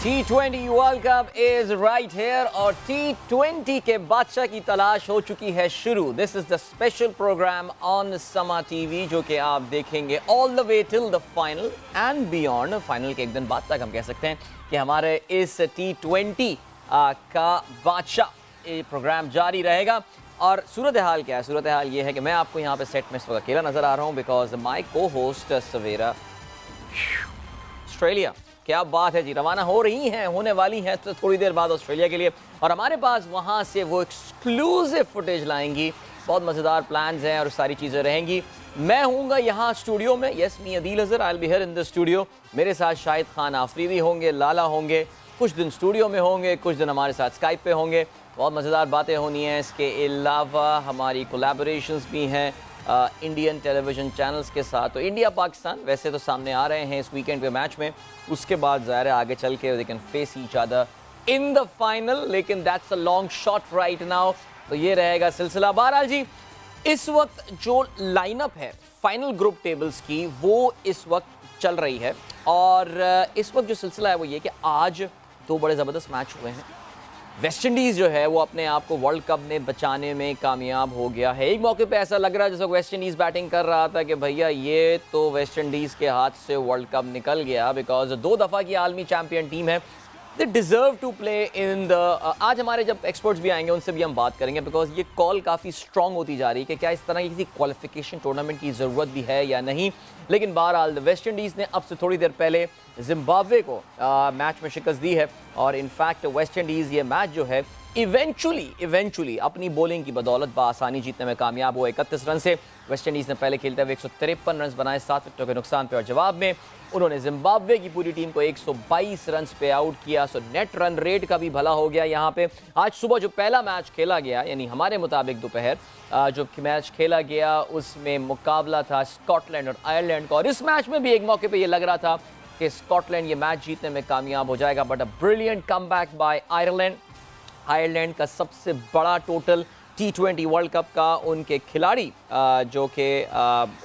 T20 world cup is right here और T20 के बादशाह की तलाश हो चुकी है शुरू। This is the special program on Samaa TV जो कि आप देखेंगे all the way till the final and beyond. Final के एक दिन बाद तक हम कह सकते हैं कि हमारे इस T20 का बादशाह ये प्रोग्राम जारी रहेगा। और सूरत हाल क्या है? सूरत हाल ये है कि मैं आपको यहाँ पे सेट में इस वक्त अकेला नजर आ रहा हूँ बिकॉज माई को होस्ट सवेरा ऑस्ट्रेलिया। क्या बात है जी, रवाना हो रही हैं, होने वाली हैं तो थोड़ी देर बाद ऑस्ट्रेलिया के लिए, और हमारे पास वहाँ से वो एक्सक्लूसिव फुटेज लाएंगी। बहुत मज़ेदार प्लान्स हैं और सारी चीज़ें रहेंगी। मैं हूँगा यहाँ स्टूडियो में, yes me Adeel Azhar, I will be here in the studio. मेरे साथ शाहिद खान आफरीदी होंगे, लाला होंगे, कुछ दिन स्टूडियो में होंगे, कुछ दिन हमारे साथ स्काइप पे होंगे। बहुत मज़ेदार बातें होनी हैं। इसके अलावा हमारी कोलैबोरेशंस भी हैं इंडियन टेलीविज़न चैनल्स के साथ। तो इंडिया पाकिस्तान वैसे तो सामने आ रहे हैं इस वीकेंड के मैच में, उसके बाद ज़ाहिर है आगे चल के they can face each other in the final, लेकिन that's a long shot right now. तो ये रहेगा सिलसिला। बहरहाल जी, इस वक्त जो लाइनअप है फाइनल ग्रुप टेबल्स की वो इस वक्त चल रही है, और इस वक्त जो सिलसिला है वो ये कि आज दो बड़े ज़बरदस्त मैच हुए हैं। वेस्ट इंडीज़ जो है वो अपने आप को वर्ल्ड कप में बचाने में कामयाब हो गया है। एक मौके पे ऐसा लग रहा है जैसे वेस्ट इंडीज़ बैटिंग कर रहा था कि भैया ये तो वेस्ट इंडीज़ के हाथ से वर्ल्ड कप निकल गया, बिकॉज 2 दफ़ा की आलमी चैम्पियन टीम है। They deserve to play in the आज हमारे जब एक्सपर्ट्स भी आएंगे उनसे भी हम बात करेंगे, बिकॉज ये कॉल काफ़ी स्ट्रॉन्ग होती जा रही है कि क्या इस तरह की किसी क्वालिफिकेशन टूर्नामेंट की ज़रूरत भी है या नहीं। लेकिन बहरहाल वेस्ट इंडीज़ ने अब से थोड़ी देर पहले जिम्बाब्वे को मैच में शिकस्त दी है, और इनफैक्ट वेस्ट इंडीज़ ये मैच जो है इवेंचुअली अपनी बॉलिंग की बदौलत बआसानी जीतने में कामयाब हुआ 31 रन से। वेस्ट इंडीज़ ने पहले खेलते हुए 153 रन बनाए 7 विकेटों के नुकसान पे, और जवाब में उन्होंने जिम्बाब्वे की पूरी टीम को 122 रन पे आउट किया। सो नेट रन रेट का भी भला हो गया यहाँ पे। आज सुबह जो पहला मैच खेला गया, यानी हमारे मुताबिक दोपहर जो मैच खेला गया उसमें मुकाबला था स्कॉटलैंड और आयरलैंड का, और इस मैच में भी एक मौके पर यह लग रहा था कि स्कॉटलैंड ये मैच जीतने में कामयाब हो जाएगा, but a brilliant comeback by Ireland. Ireland का सबसे बड़ा टोटल T20 वर्ल्ड कप का उनके खिलाड़ी जो कि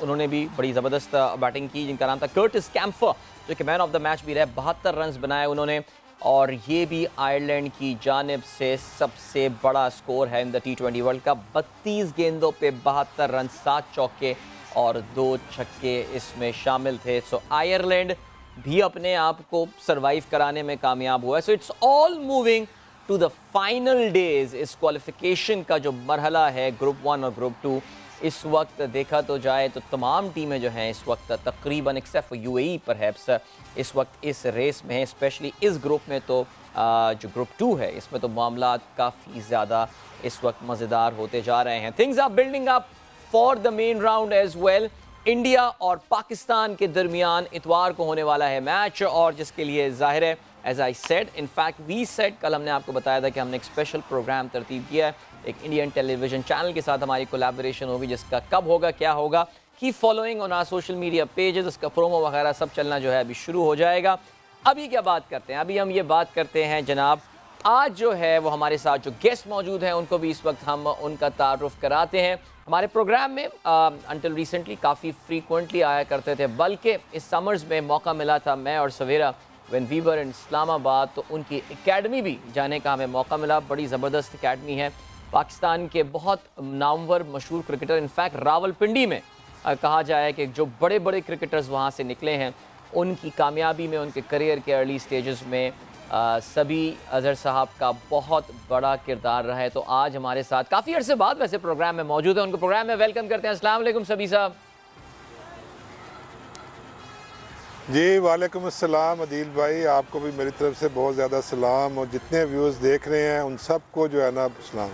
उन्होंने भी बड़ी ज़बरदस्त बैटिंग की, जिनका नाम था कर्टिस कैम्फर, जो कि मैन ऑफ द मैच भी रहे। 72 रन बनाए उन्होंने, और ये भी आयरलैंड की जानिब से सबसे बड़ा स्कोर है in the T20 world cup. 32 गेंदों पे 72 रन, 7 चौके और 2 छक्के इसमें शामिल थे। सो आयरलैंड भी अपने आप को सरवाइव कराने में कामयाब हुआ है। So it's all moving to the final days. इस क्वालिफिकेशन का जो मरहला है ग्रुप 1 और ग्रुप 2, इस वक्त देखा तो जाए तो तमाम टीमें जो हैं इस वक्त तकरीबन एक्सेप्ट फॉर UAE परहैप्स इस वक्त इस रेस में है। स्पेशली इस ग्रुप में तो जो ग्रुप 2 है इसमें तो मामला काफ़ी ज़्यादा इस वक्त मज़ेदार होते जा रहे हैं। Things are building up for the main round as well. India और पाकिस्तान के दरमियान इतवार को होने वाला है मैच, और जिसके लिए ज़ाहिर है as I said, in fact we said, कल हमने आपको बताया था कि हमने एक स्पेशल प्रोग्राम तरतीब किया है। एक इंडियन टेलीविज़न चैनल के साथ हमारी कोलैबोरेशन होगी, जिसका कब होगा क्या होगा, keep following on our social media pages, उसका प्रोमो वगैरह सब चलना जो है अभी शुरू हो जाएगा। अभी क्या बात करते हैं, अभी हम ये बात करते हैं जनाब, आज जो है वो हमारे साथ जो गेस्ट मौजूद हैं उनको भी इस वक्त हम उनका तारुफ कराते हैं। हमारे प्रोग्राम में अंटिल रिसेंटली काफ़ी फ्रीक्वेंटली आया करते थे, बल्कि इस समर्स में मौका मिला था मैं और सवेरा व्हेन वी वर इन इस्लामाबाद, तो उनकी एकेडमी भी जाने का हमें मौका मिला। बड़ी ज़बरदस्त एकेडमी है, पाकिस्तान के बहुत नामवर मशहूर क्रिकेटर, इनफैक्ट रावलपिंडी में कहा जाए कि जो बड़े बड़े क्रिकेटर्स वहाँ से निकले हैं उनकी कामयाबी में, उनके करियर के अर्ली स्टेजेस में सभी अज़हर साहब का बहुत बड़ा किरदार रहा है। तो आज हमारे साथ काफ़ी अर्से बाद वैसे प्रोग्राम में मौजूद है, उनको प्रोग्राम में वेलकम करते हैं। अस्सलाम वालेकुम सभी साहब। जी वालेकुम अस्सलाम अदील भाई, आपको भी मेरी तरफ से बहुत ज़्यादा सलाम, और जितने व्यूज़ देख रहे हैं उन सबको जो है ना सलाम।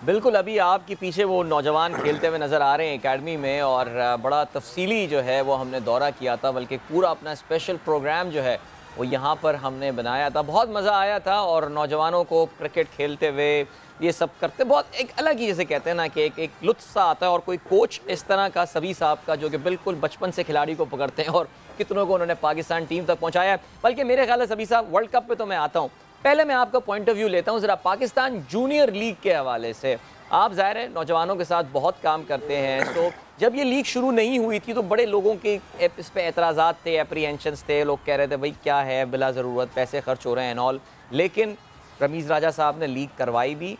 बिल्कुल, अभी आपके पीछे वो नौजवान खेलते हुए नज़र आ रहे हैं एकेडमी में, और बड़ा तफसीली जो है वो हमने दौरा किया था, बल्कि पूरा अपना स्पेशल प्रोग्राम जो है वो यहाँ पर हमने बनाया था। बहुत मज़ा आया था, और नौजवानों को क्रिकेट खेलते हुए ये सब करते बहुत एक अलग ही, जैसे कहते हैं ना कि एक लुत्फ़ सा आता है। और कोई कोच इस तरह का सभी साहब का जो कि बिल्कुल बचपन से खिलाड़ी को पकड़ते हैं, और कितनों को उन्होंने पाकिस्तान टीम तक पहुँचाया है। बल्कि मेरे ख्याल है सभी साहब, वर्ल्ड कप पे तो मैं आता हूँ, पहले मैं आपका पॉइंट ऑफ व्यू लेता हूँ ज़रा पाकिस्तान जूनियर लीग के हवाले से। आप ज़ाहिर है नौजवानों के साथ बहुत काम करते हैं, तो जब ये लीग शुरू नहीं हुई थी तो बड़े लोगों के इस पे एतराज़ात थे, एप्रीहेंशंस थे, लोग कह रहे थे भाई क्या है, बिला ज़रूरत पैसे खर्च हो रहे हैं एंड ऑल। लेकिन रमीज़ राजा साहब ने लीग करवाई भी,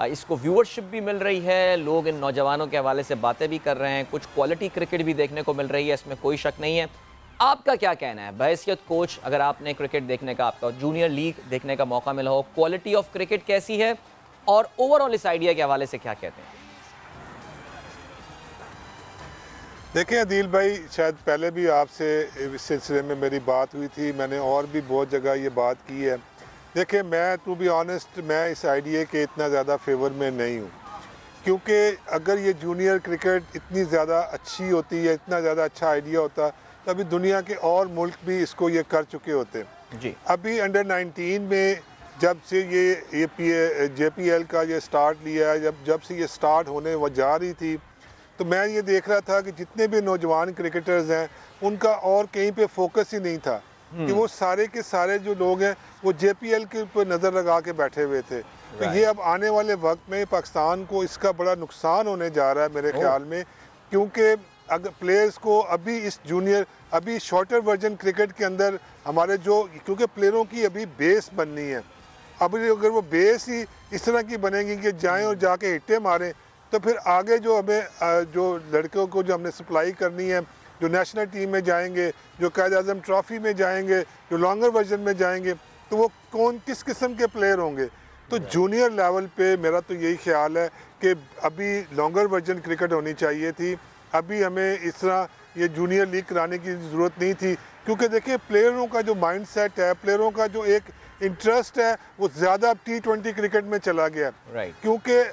इसको व्यूअरशिप भी मिल रही है, लोग इन नौजवानों के हवाले से बातें भी कर रहे हैं, कुछ क्वालिटी क्रिकेट भी देखने को मिल रही है, इसमें कोई शक नहीं है। आपका क्या कहना है बहैसियत कोच, अगर आपने क्रिकेट देखने का, आपका जूनियर लीग देखने का मौका मिला हो, क्वालिटी ऑफ क्रिकेट कैसी है और ओवरऑल इस आइडिया के हवाले से क्या कहते हैं? देखिए अदील भाई, शायद पहले भी आपसे इस सिलसिले में मेरी बात हुई थी, मैंने और भी बहुत जगह ये बात की है। देखिए मैं टू बी ऑनेस्ट, मैं इस आइडिया के इतना ज़्यादा फेवर में नहीं हूँ, क्योंकि अगर ये जूनियर क्रिकेट इतनी ज़्यादा अच्छी होती है, इतना ज़्यादा अच्छा आइडिया होता, तो अभी दुनिया के और मुल्क भी इसको ये कर चुके होते जी। अभी अंडर 19 में जब से ये JPL का ये स्टार्ट लिया है, जब से ये स्टार्ट होने जा रही थी, तो मैं ये देख रहा था कि जितने भी नौजवान क्रिकेटर्स हैं उनका और कहीं पे फोकस ही नहीं था, कि वो सारे के सारे जो लोग हैं वो JPL के ऊपर नज़र लगा के बैठे हुए थे। तो ये अब आने वाले वक्त में पाकिस्तान को इसका बड़ा नुकसान होने जा रहा है मेरे ख्याल में, क्योंकि अगर प्लेयर्स को अभी इस जूनियर, अभी शॉर्टर वर्जन क्रिकेट के अंदर हमारे जो, क्योंकि प्लेयरों की अभी बेस बननी है, अभी अगर वो बेस ही इस तरह की बनेगी कि जाएं और जाके हिट्टे मारें, तो फिर आगे जो हमें जो लड़कों को जो हमने सप्लाई करनी है, जो नेशनल टीम में जाएंगे, जो कायद आज़म ट्रॉफ़ी में जाएंगे, जो लॉन्गर वर्जन में जाएंगे, तो वो कौन किस किस्म के प्लेयर होंगे। तो जूनियर लेवल पे मेरा तो यही ख्याल है कि अभी लॉन्गर वर्जन क्रिकेट होनी चाहिए थी, अभी हमें इस तरह ये जूनियर लीग कराने की ज़रूरत नहीं थी, क्योंकि देखिए प्लेयरों का जो माइंड सेट है, प्लेयरों का जो एक इंटरेस्ट है, वो ज़्यादा T20 क्रिकेट में चला गया है, क्योंकि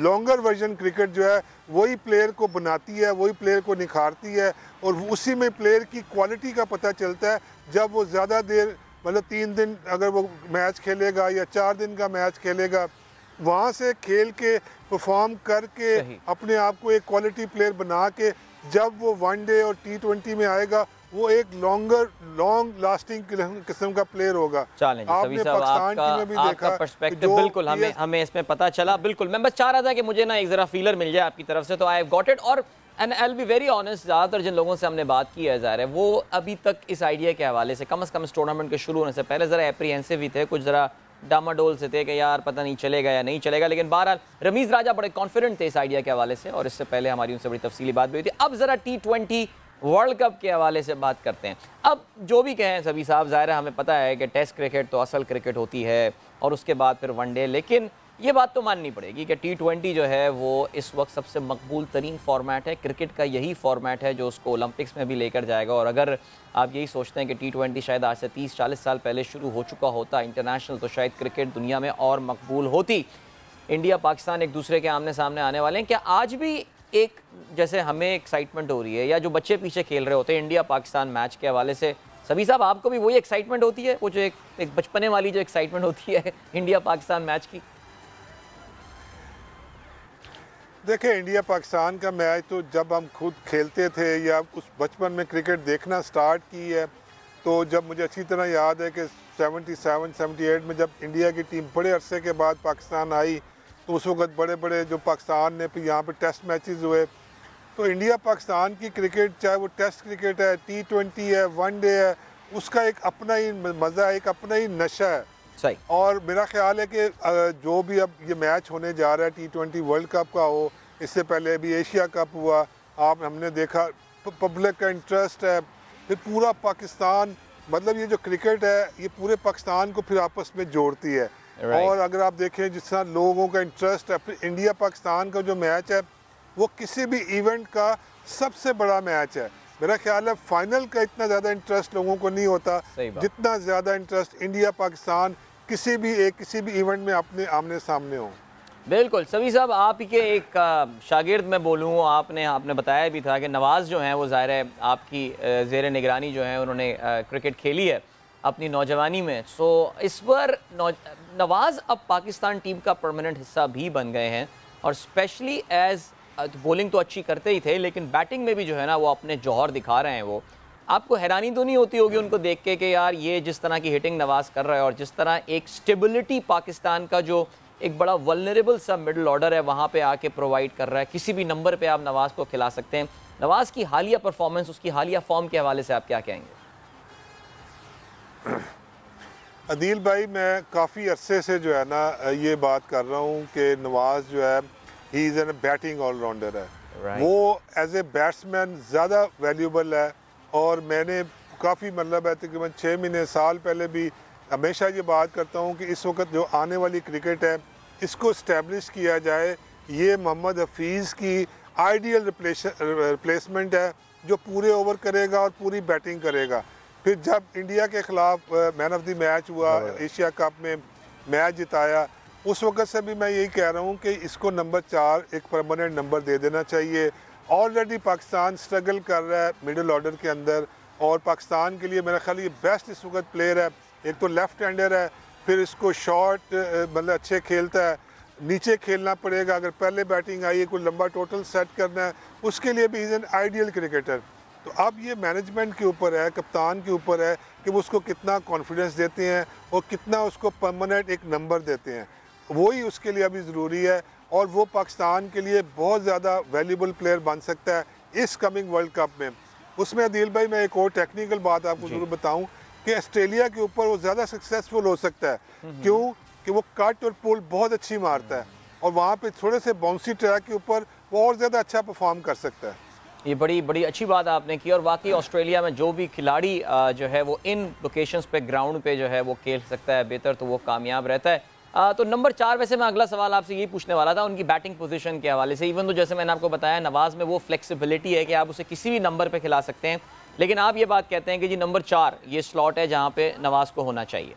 लॉन्गर वर्जन क्रिकेट जो है वही प्लेयर को बनाती है, वही प्लेयर को निखारती है, और उसी में प्लेयर की क्वालिटी का पता चलता है जब वो ज़्यादा देर, मतलब 3 दिन अगर वो मैच खेलेगा या 4 दिन का मैच खेलेगा, वहाँ से खेल के परफॉर्म करके अपने आप को एक क्वालिटी प्लेयर बना के जब वो वनडे और T20 में आएगा, वो एक लॉन्ग लास्टिंग किस्म का प्लेयर होगा। चलें सभी साहब, आपका पर्सपेक्टिव बिल्कुल हमें इसमें पता चला। बिल्कुल, मैं बस चाह रहा था कि मुझे ना एक ज़रा फीलर मिल जाए आपकी तरफ से, तो आई हैव गॉट इट। और and I will be very honest, ज़्यादातर जिन लोगों से हमने बात की है ज़ाहिर है वो अभी तक इस आइडिया के हवाले से कम इस टूर्नामेंट के शुरू होने से पहले ज़रा एप्रीहेंसिव ही थे, कुछ ज़रा डामाडोल से थे कि यार पता नहीं चलेगा या नहीं चलेगा। लेकिन बहरहाल रमीज़ राजा बड़े कॉन्फिडेंट थे इस आइडिया के हवाले से, और इससे पहले हमारी उनसे बड़ी तफसीली बात भी हुई थी। अब ज़रा T20 वर्ल्ड कप के हवाले से बात करते हैं। अब जो भी कहें सभी साहब, ज़ाहिर है हमें पता है कि टेस्ट क्रिकेट तो असल क्रिकेट होती है और उसके बाद फिर वनडे, लेकिन ये बात तो माननी पड़ेगी कि T20 जो है वो इस वक्त सबसे मकबूल तरीन फॉर्मेट है। क्रिकेट का यही फॉर्मेट है जो उसको ओलंपिक्स में भी लेकर जाएगा। और अगर आप यही सोचते हैं कि T20 शायद आज से 30-40 साल पहले शुरू हो चुका होता इंटरनेशनल, तो शायद क्रिकेट दुनिया में और मकबूल होती। इंडिया पाकिस्तान एक दूसरे के आमने सामने आने वाले हैं। क्या आज भी एक जैसे हमें एक्साइटमेंट हो रही है, या जो बच्चे पीछे खेल रहे होते हैं इंडिया पाकिस्तान मैच के हवाले से, सभी साहब आपको भी वही एक्साइटमेंट होती है, वो जो एक बचपने वाली जो एक्साइटमेंट होती है इंडिया पाकिस्तान मैच की? देखिए इंडिया पाकिस्तान का मैच तो जब हम खुद खेलते थे या उस बचपन में क्रिकेट देखना स्टार्ट की है, तो जब मुझे अच्छी तरह याद है कि 77-78 में जब इंडिया की टीम बड़े अरसे के बाद पाकिस्तान आई, तो उस वक्त बड़े बड़े जो पाकिस्तान ने फिर यहाँ पे टेस्ट मैचेस हुए, तो इंडिया पाकिस्तान की क्रिकेट, चाहे वो टेस्ट क्रिकेट है, T20 है, वनडे है, उसका एक अपना ही मज़ा है, एक अपना ही नशा है। सही। और मेरा ख्याल है कि जो भी अब ये मैच होने जा रहा है T20 वर्ल्ड कप का हो, इससे पहले अभी एशिया कप हुआ, हमने देखा पब्लिक का इंटरेस्ट है, फिर पूरा पाकिस्तान, मतलब ये जो क्रिकेट है ये पूरे पाकिस्तान को फिर आपस में जोड़ती है। और अगर आप देखें जिस तरह लोगों का इंटरेस्ट है, फिर इंडिया पाकिस्तान का जो मैच है वो किसी भी इवेंट का सबसे बड़ा मैच है। मेरा ख्याल है फाइनल का इतना ज़्यादा इंटरेस्ट लोगों को नहीं होता जितना ज़्यादा इंटरेस्ट इंडिया पाकिस्तान किसी भी इवेंट में अपने आमने सामने हो। बिल्कुल सभी साहब, आप के एक शागिर्द में बोलूँ, आपने बताया भी था कि नवाज़ जो हैं वो ज़ाहिर है आपकी ज़ेर निगरानी जो है उन्होंने क्रिकेट खेली है अपनी नौजवानी में। सो इस पर नवाज़ अब पाकिस्तान टीम का परमानेंट हिस्सा भी बन गए हैं, और स्पेशली एज बॉलिंग तो अच्छी करते ही थे, लेकिन बैटिंग में भी जो है ना वो अपने जौहर दिखा रहे हैं। वो आपको हैरानी तो नहीं होती होगी उनको देख के कि यार ये जिस तरह की हिटिंग नवाज़ कर रहा है और जिस तरह एक स्टेबिलिटी पाकिस्तान का जो एक बड़ा वल्नरेबल सा मिडल ऑर्डर है, वहाँ पे आके प्रोवाइड कर रहा है। किसी भी नंबर पे आप नवाज़ को खिला सकते हैं। नवाज़ की हालिया परफॉर्मेंस, उसकी हालिया फॉर्म के हवाले से आप क्या कहेंगे? अदील भाई, मैं काफ़ी अरसे से जो है ना ये बात कर रहा हूँ कि नवाज़ जो है he is an batting allrounder है। वो एज ए बैट्समैन ज़्यादा वैल्यूबल है, और मैंने काफ़ी मतलब है तकरीबन 6 महीने साल पहले भी हमेशा ये बात करता हूँ कि इस वक्त जो आने वाली क्रिकेट है इसको इस्टेब्लिश किया जाए। ये मोहम्मद हफीज़ की आइडियल रिप्लेसमेंट है, जो पूरे ओवर करेगा और पूरी बैटिंग करेगा। फिर जब इंडिया के ख़िलाफ़ मैन ऑफ द मैच हुआ, एशिया कप में मैच जिताया, उस वक्त से भी मैं यही कह रहा हूँ कि इसको नंबर 4 एक परमानेंट नंबर दे देना चाहिए। ऑलरेडी पाकिस्तान स्ट्रगल कर रहा है मिडिल ऑर्डर के अंदर, और पाकिस्तान के लिए मेरा ख्याल ये बेस्ट इस वक्त प्लेयर है। एक तो लेफ़्ट हैंडर है, फिर इसको शॉट मतलब अच्छे खेलता है, नीचे खेलना पड़ेगा। अगर पहले बैटिंग आई है, कोई लंबा टोटल सेट करना है, उसके लिए भी इज़ एन आइडियल क्रिकेटर। तो अब ये मैनेजमेंट के ऊपर है, कप्तान के ऊपर है कि वो उसको कितना कॉन्फिडेंस देते हैं और कितना उसको परमानेंट एक नंबर देते हैं। वही उसके लिए अभी ज़रूरी है, और वो पाकिस्तान के लिए बहुत ज़्यादा वैल्यूबल प्लेयर बन सकता है इस कमिंग वर्ल्ड कप में। उसमें अदील भाई मैं एक और टेक्निकल बात आपको ज़रूर बताऊं कि ऑस्ट्रेलिया के ऊपर वो ज़्यादा सक्सेसफुल हो सकता है। क्यों? कि वो कट और पुल बहुत अच्छी मारता है, और वहाँ पे थोड़े से बाउंसी ट्रैक के ऊपर वो और ज़्यादा अच्छा परफॉर्म कर सकता है। ये बड़ी अच्छी बात आपने की, और वाकई ऑस्ट्रेलिया में जो भी खिलाड़ी जो है वो इन लोकेशंस पे, ग्राउंड पे जो है वो खेल सकता है बेहतर, तो वो कामयाब रहता है। तो नंबर 4, वैसे मैं अगला सवाल आपसे यही पूछने वाला था उनकी बैटिंग पोजीशन के हवाले से। इवन तो जैसे मैंने आपको बताया, नवाज़ में वो फ्लेक्सिबिलिटी है कि आप उसे किसी भी नंबर पे खिला सकते हैं, लेकिन आप ये बात कहते हैं कि जी नंबर 4 ये स्लॉट है जहाँ पे नवाज़ को होना चाहिए।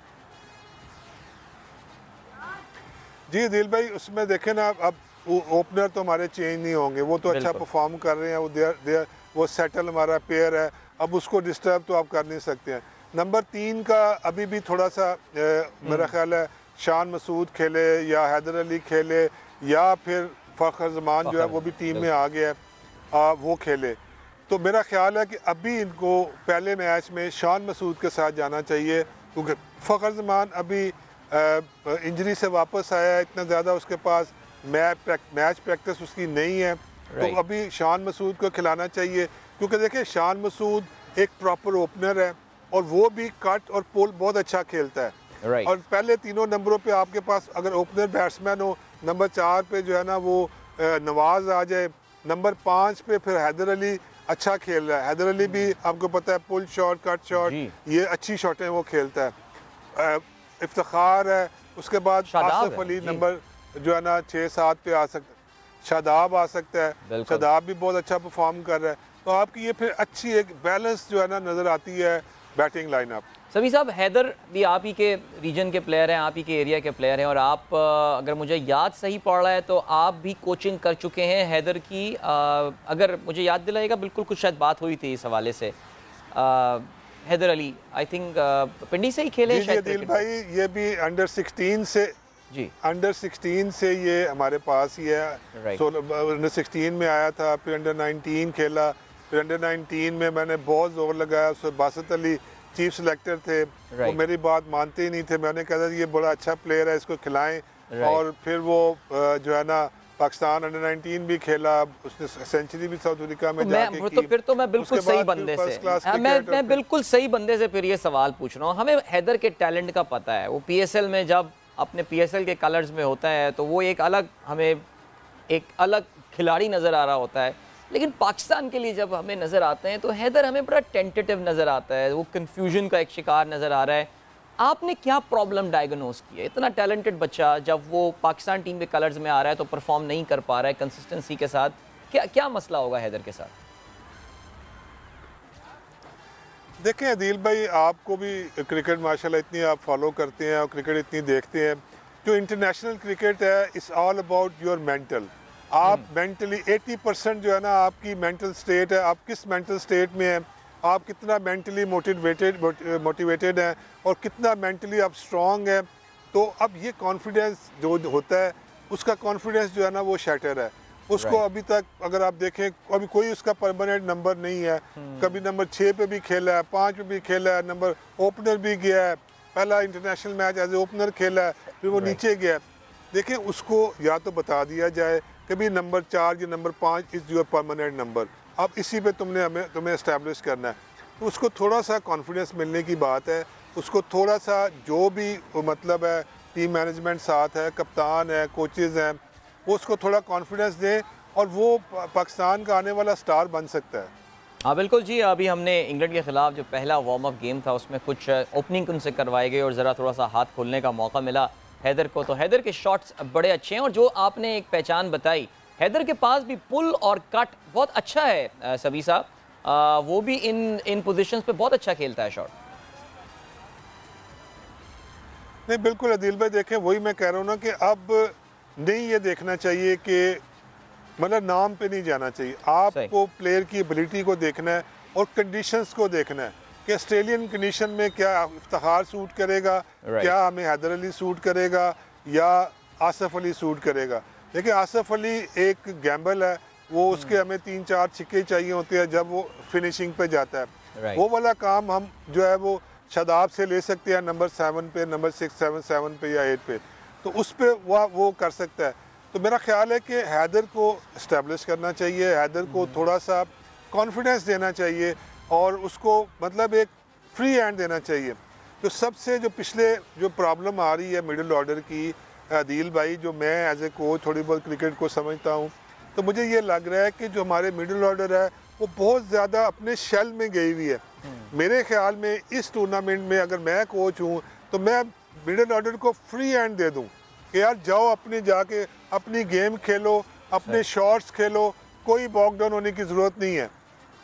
जी दिल भाई, उसमें देखें ना, अब ओपनर तो हमारे चेंज नहीं होंगे, वो तो अच्छा परफॉर्म कर रहे हैं, वो सेटल हमारा पेयर है, अब उसको डिस्टर्ब तो आप कर नहीं सकते हैं। नंबर 3 का अभी भी थोड़ा सा मेरा ख्याल है शान मसूद खेले या हैदर अली खेले, या फिर फ़खर ज़मान जो है वो भी टीम में आ गया है, वो खेले। तो मेरा ख्याल है कि अभी इनको पहले मैच में शान मसूद के साथ जाना चाहिए, क्योंकि फ़खर ज़मान अभी इंजरी से वापस आया है, इतना ज़्यादा उसके पास मैच प्रैक्टिस उसकी नहीं है। तो अभी शान मसूद को खिलाना चाहिए, क्योंकि देखिए शान मसूद एक प्रॉपर ओपनर है, और वो भी कट और पुल बहुत अच्छा खेलता है। और पहले तीनों नंबरों पे आपके पास अगर ओपनर बैट्समैन हो, नंबर 4 पे जो है ना वो नवाज़ आ जाए, नंबर 5 पे फिर हैदर अली अच्छा खेल रहा है। हैदर अली भी आपको पता है पुल शॉट, कट शॉट, ये अच्छी शॉटें वो खेलता है। इफ्तिखार है, उसके बाद आसिफ अली नंबर जो है ना 6-7 पे आ सकता है, शादाब आ सकता है, शादाब भी बहुत अच्छा परफॉर्म कर रहा है। तो आपकी ये फिर अच्छी एक बैलेंस जो है ना नज़र आती है बैटिंग लाइनअप। सभी साहब, हैदर भी आप ही के रीजन के प्लेयर हैं, आप ही के एरिया के प्लेयर हैं, और आप अगर मुझे याद सही पड़ रहा है तो आप भी कोचिंग कर चुके हैं हैदर की। अगर मुझे याद दिलाएगा, बिल्कुल कुछ शायद बात हुई थी इस हवाले से। हैदर अली आई थिंक पिंडी से ही खेले शायद। दिल भाई, ये भी अंडर 16 से जी, अंडर 16 से ये हमारे पास ही है। अंडर 16 में आया था, फिर अंडर 19 खेला, फिर अंडर 19 में मैंने बहुत जोर लगाया। उसमें बासित अली चीफ सेलेक्टर थे, वो मेरी बात मानते ही नहीं थे। मैंने कहा था ये बड़ा अच्छा प्लेयर है, इसको खिलाएं। और फिर वो जो है ना पाकिस्तान अंडर 19 भी खेला, उसने सेंचुरी भी साउथ अफ्रीका में जाके की। तो फिर तो मैं बिल्कुल सही बंदे से मैं बिल्कुल सही बंदे से फिर ये सवाल पूछ रहा हूँ। हमें हैदर के टैलेंट का पता है, वो PSL में जब अपने PSL के कलर्स में होता है तो वो एक अलग, हमें एक अलग खिलाड़ी नज़र आ रहा होता है। लेकिन पाकिस्तान के लिए जब हमें नज़र आते हैं तो हैदर हमें बड़ा टेंटेटिव नज़र आता है, वो कन्फ्यूजन का एक शिकार नज़र आ रहा है। आपने क्या प्रॉब्लम डायग्नोज की है? इतना टैलेंटेड बच्चा जब वो पाकिस्तान टीम के कलर्स में आ रहा है तो परफॉर्म नहीं कर पा रहा है कंसिस्टेंसी के साथ, क्या मसला होगा हैदर के साथ? देखें अदील भाई, आपको भी क्रिकेट माशाल्लाह इतनी आप फॉलो करते हैं और क्रिकेट इतनी देखते हैं। जो इंटरनेशनल क्रिकेट है, it's all about your mental. आप मेंटली 80% जो है ना आपकी मेंटल स्टेट है, आप किस मेंटल स्टेट में हैं, आप कितना मेंटली मोटिवेटेड हैं और कितना मेंटली आप स्ट्रॉन्ग हैं। तो अब ये कॉन्फिडेंस जो होता है, उसका कॉन्फिडेंस जो है ना वो शैटर है। उसको अभी तक अगर आप देखें, अभी कोई उसका परमानेंट नंबर नहीं है। कभी नंबर 6 पे भी खेला है, 5 पे भी खेला है, नंबर ओपनर भी गया है, पहला international match as a opener खेला है, फिर वो नीचे गया है। देखें उसको या तो बता दिया जाए कि भी नंबर 4 या number 5 is your permanent number, अब इसी पे तुम्हें इस्टेब्लिश करना है। तो उसको थोड़ा सा कॉन्फिडेंस मिलने की बात है, उसको थोड़ा सा जो भी मतलब है टीम मैनेजमेंट साथ है, कप्तान है, कोचेज़ हैं, वो उसको थोड़ा कॉन्फिडेंस दें और वो पाकिस्तान का आने वाला स्टार बन सकता है। हाँ बिल्कुल जी, अभी हमने इंग्लैंड के ख़िलाफ़ जो पहला वार्म अप गेम था उसमें कुछ ओपनिंग उनसे करवाई गई और ज़रा थोड़ा सा हाथ खोलने का मौका मिला हैदर को, तो हैदर के शॉट्स बड़े अच्छे हैं। और जो आपने एक पहचान बताई, हैदर के पास भी पुल और कट बहुत अच्छा है सबी साहब, वो भी इन पोजीशंस पे बहुत अच्छा खेलता है शॉट। नहीं बिल्कुल अदील भाई, देखें वही मैं कह रहा हूँ ना कि अब नहीं ये देखना चाहिए कि मतलब नाम पे नहीं जाना चाहिए, आपको प्लेयर की एबिलिटी को देखना है और कंडीशंस को देखना है कि ऑस्ट्रेलियन कंडीशन में क्या इफ्तिखार सूट करेगा, क्या हमें हैदर अली सूट करेगा या आसिफ अली सूट करेगा। देखिए आसिफ अली एक गैम्बल है, वो उसके हमें 3-4 छिक्के चाहिए होते हैं जब वो फिनिशिंग पे जाता है। वो वाला काम हम जो है वो शादाब से ले सकते हैं नंबर 7 पे, नंबर 6, 7, 7 पे या 8 पे, तो उस पर वो कर सकता है। तो मेरा ख्याल है कि हैदर को इस्टेब्लिश करना चाहिए, हैदर को थोड़ा सा कॉन्फिडेंस देना चाहिए और उसको मतलब एक फ्री हैंड देना चाहिए। तो सबसे जो पिछले जो प्रॉब्लम आ रही है मिडिल ऑर्डर की अदील भाई, जो मैं एज ए कोच थोड़ी बहुत क्रिकेट को समझता हूँ, तो मुझे ये लग रहा है कि जो हमारे मिडिल ऑर्डर है वो बहुत ज़्यादा अपने शेल में गई हुई है। मेरे ख्याल में इस टूर्नामेंट में अगर मैं कोच हूँ तो मैं मिडिल ऑर्डर को फ्री हैंड दे दूँ कि यार जाओ अपनी जाके अपनी गेम खेलो, अपने शॉट्स खेलो, कोई बॉकडाउन होने की ज़रूरत नहीं है।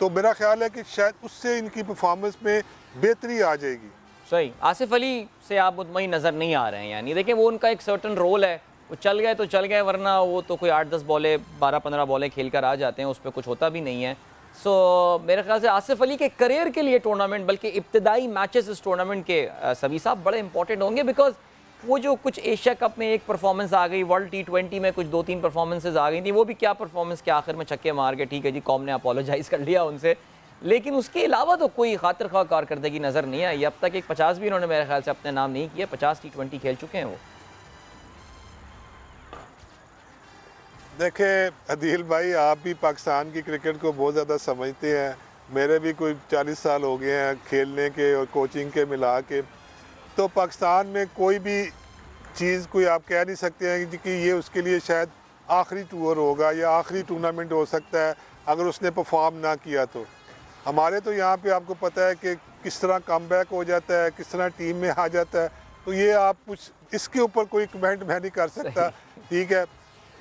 तो मेरा ख्याल है कि शायद उससे इनकी परफॉर्मेंस में बेहतरी आ जाएगी। सही, आसिफ अली से आप मुतमईन नज़र नहीं आ रहे हैं, यानी देखिए वो उनका एक सर्टन रोल है, वो चल गए तो चल गए, वरना वो तो कोई 8-10 बॉलें 12-15 बॉलें खेल कर आ जाते हैं, उस पर कुछ होता भी नहीं है। सो मेरे ख्याल से आसिफ अली के करियर के लिए टूर्नामेंट, बल्कि इब्तदाई मैचेस इस टूर्नामेंट के सभी साहब बड़े इंपॉर्टेंट होंगे, बिकॉज वो जो कुछ एशिया कप में एक परफॉर्मेंस आ गई, वर्ल्ड T20 में कुछ 2-3 परफॉर्मेंसेज आ गई थी, वो भी क्या परफॉर्मेंस के आखिर में छक्के मार के, ठीक है जी कॉम ने अपोलोजाइज़ कर लिया उनसे, लेकिन उसके अलावा तो कोई खातिर ख्वाह कारकर्दगी नज़र नहीं आई अब तक। एक 50 भी इन्होंने मेरे ख्याल से अपने नाम नहीं किया, 50 T20 खेल चुके हैं वो। देखें अदील भाई, आप भी पाकिस्तान की क्रिकेट को बहुत ज़्यादा समझते हैं, मेरे भी कोई 40 साल हो गए हैं खेलने के और कोचिंग के मिला के। तो पाकिस्तान में कोई भी चीज़ कोई आप कह नहीं सकते हैं कि ये उसके लिए शायद आखिरी टूर होगा या आखिरी टूर्नामेंट हो सकता है अगर उसने परफॉर्म ना किया। तो हमारे तो यहाँ पे आपको पता है कि किस तरह कमबैक हो जाता है, किस तरह टीम में आ जाता है, तो ये आप कुछ इसके ऊपर कोई कमेंट मैं नहीं कर सकता। ठीक है,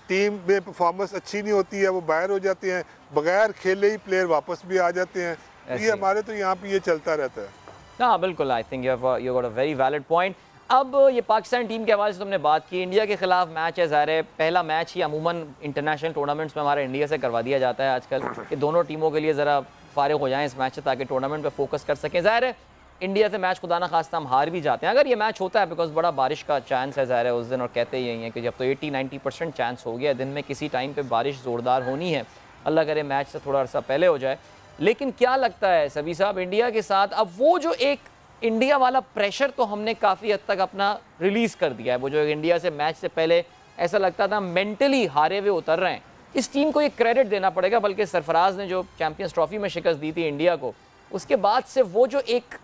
टीम में परफॉर्मेंस अच्छी नहीं होती है, वो बाहर हो जाते हैं, बगैर खेले ही प्लेयर वापस भी आ जाते हैं, ये हमारे तो यहाँ पे ये चलता रहता है। हाँ बिल्कुल, I think you got a very valid point. अब ये पाकिस्तान टीम के हवाले से तुमने बात की, इंडिया के खिलाफ मैच है, ज़ाहिर है पहला मैच ही अमूमन इंटरनेशनल टूर्नामेंट्स में हमारे इंडिया से करवा दिया जाता है आजकल, कि दोनों टीमों के लिए ज़रा फारिग हो जाएं इस मैच से ताकि टूर्नामेंट पे फोकस कर सकें। ज़ाहिर है इंडिया से मैच खुदा ना खास्ता हम हार भी जाते हैं अगर ये मैच होता है, बिकॉज बड़ा बारिश का चांस है ज़ाहिर है उस दिन, और कहते ही यही है कि जब तो 80-90% चांस हो गया दिन में किसी टाइम पर बारिश ज़ोरदार होनी है, अल्लाह करे मैच से थोड़ा अर्सा पहले हो जाए। लेकिन क्या लगता है सबी साहब, इंडिया के साथ अब वो जो एक इंडिया वाला प्रेशर तो हमने काफ़ी हद तक अपना रिलीज़ कर दिया है, वो जो इंडिया से मैच से पहले ऐसा लगता था मेंटली हारे हुए उतर रहे हैं, इस टीम को एक क्रेडिट देना पड़ेगा। बल्कि सरफराज ने जो चैंपियंस ट्रॉफी में शिकस्त दी थी इंडिया को, उसके बाद से वो जो एक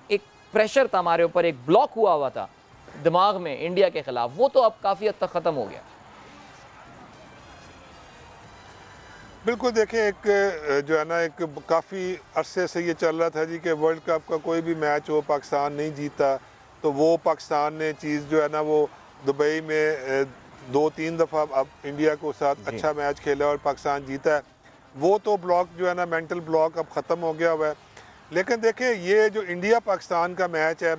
प्रेशर था हमारे ऊपर, एक ब्लॉक हुआ था दिमाग में इंडिया के खिलाफ, वो तो अब काफ़ी हद तक ख़त्म हो गया। बिल्कुल, देखिए एक जो है ना एक काफ़ी अरसे से ये चल रहा था जी कि वर्ल्ड कप का कोई भी मैच हो पाकिस्तान नहीं जीता, तो वो पाकिस्तान ने चीज़ जो है ना वो दुबई में 2-3 दफ़ा अब इंडिया को साथ अच्छा मैच खेला और पाकिस्तान जीता है, वो तो ब्लॉक जो है ना मेंटल ब्लॉक अब ख़त्म हो गया हुआ है। लेकिन देखिए ये जो इंडिया पाकिस्तान का मैच है,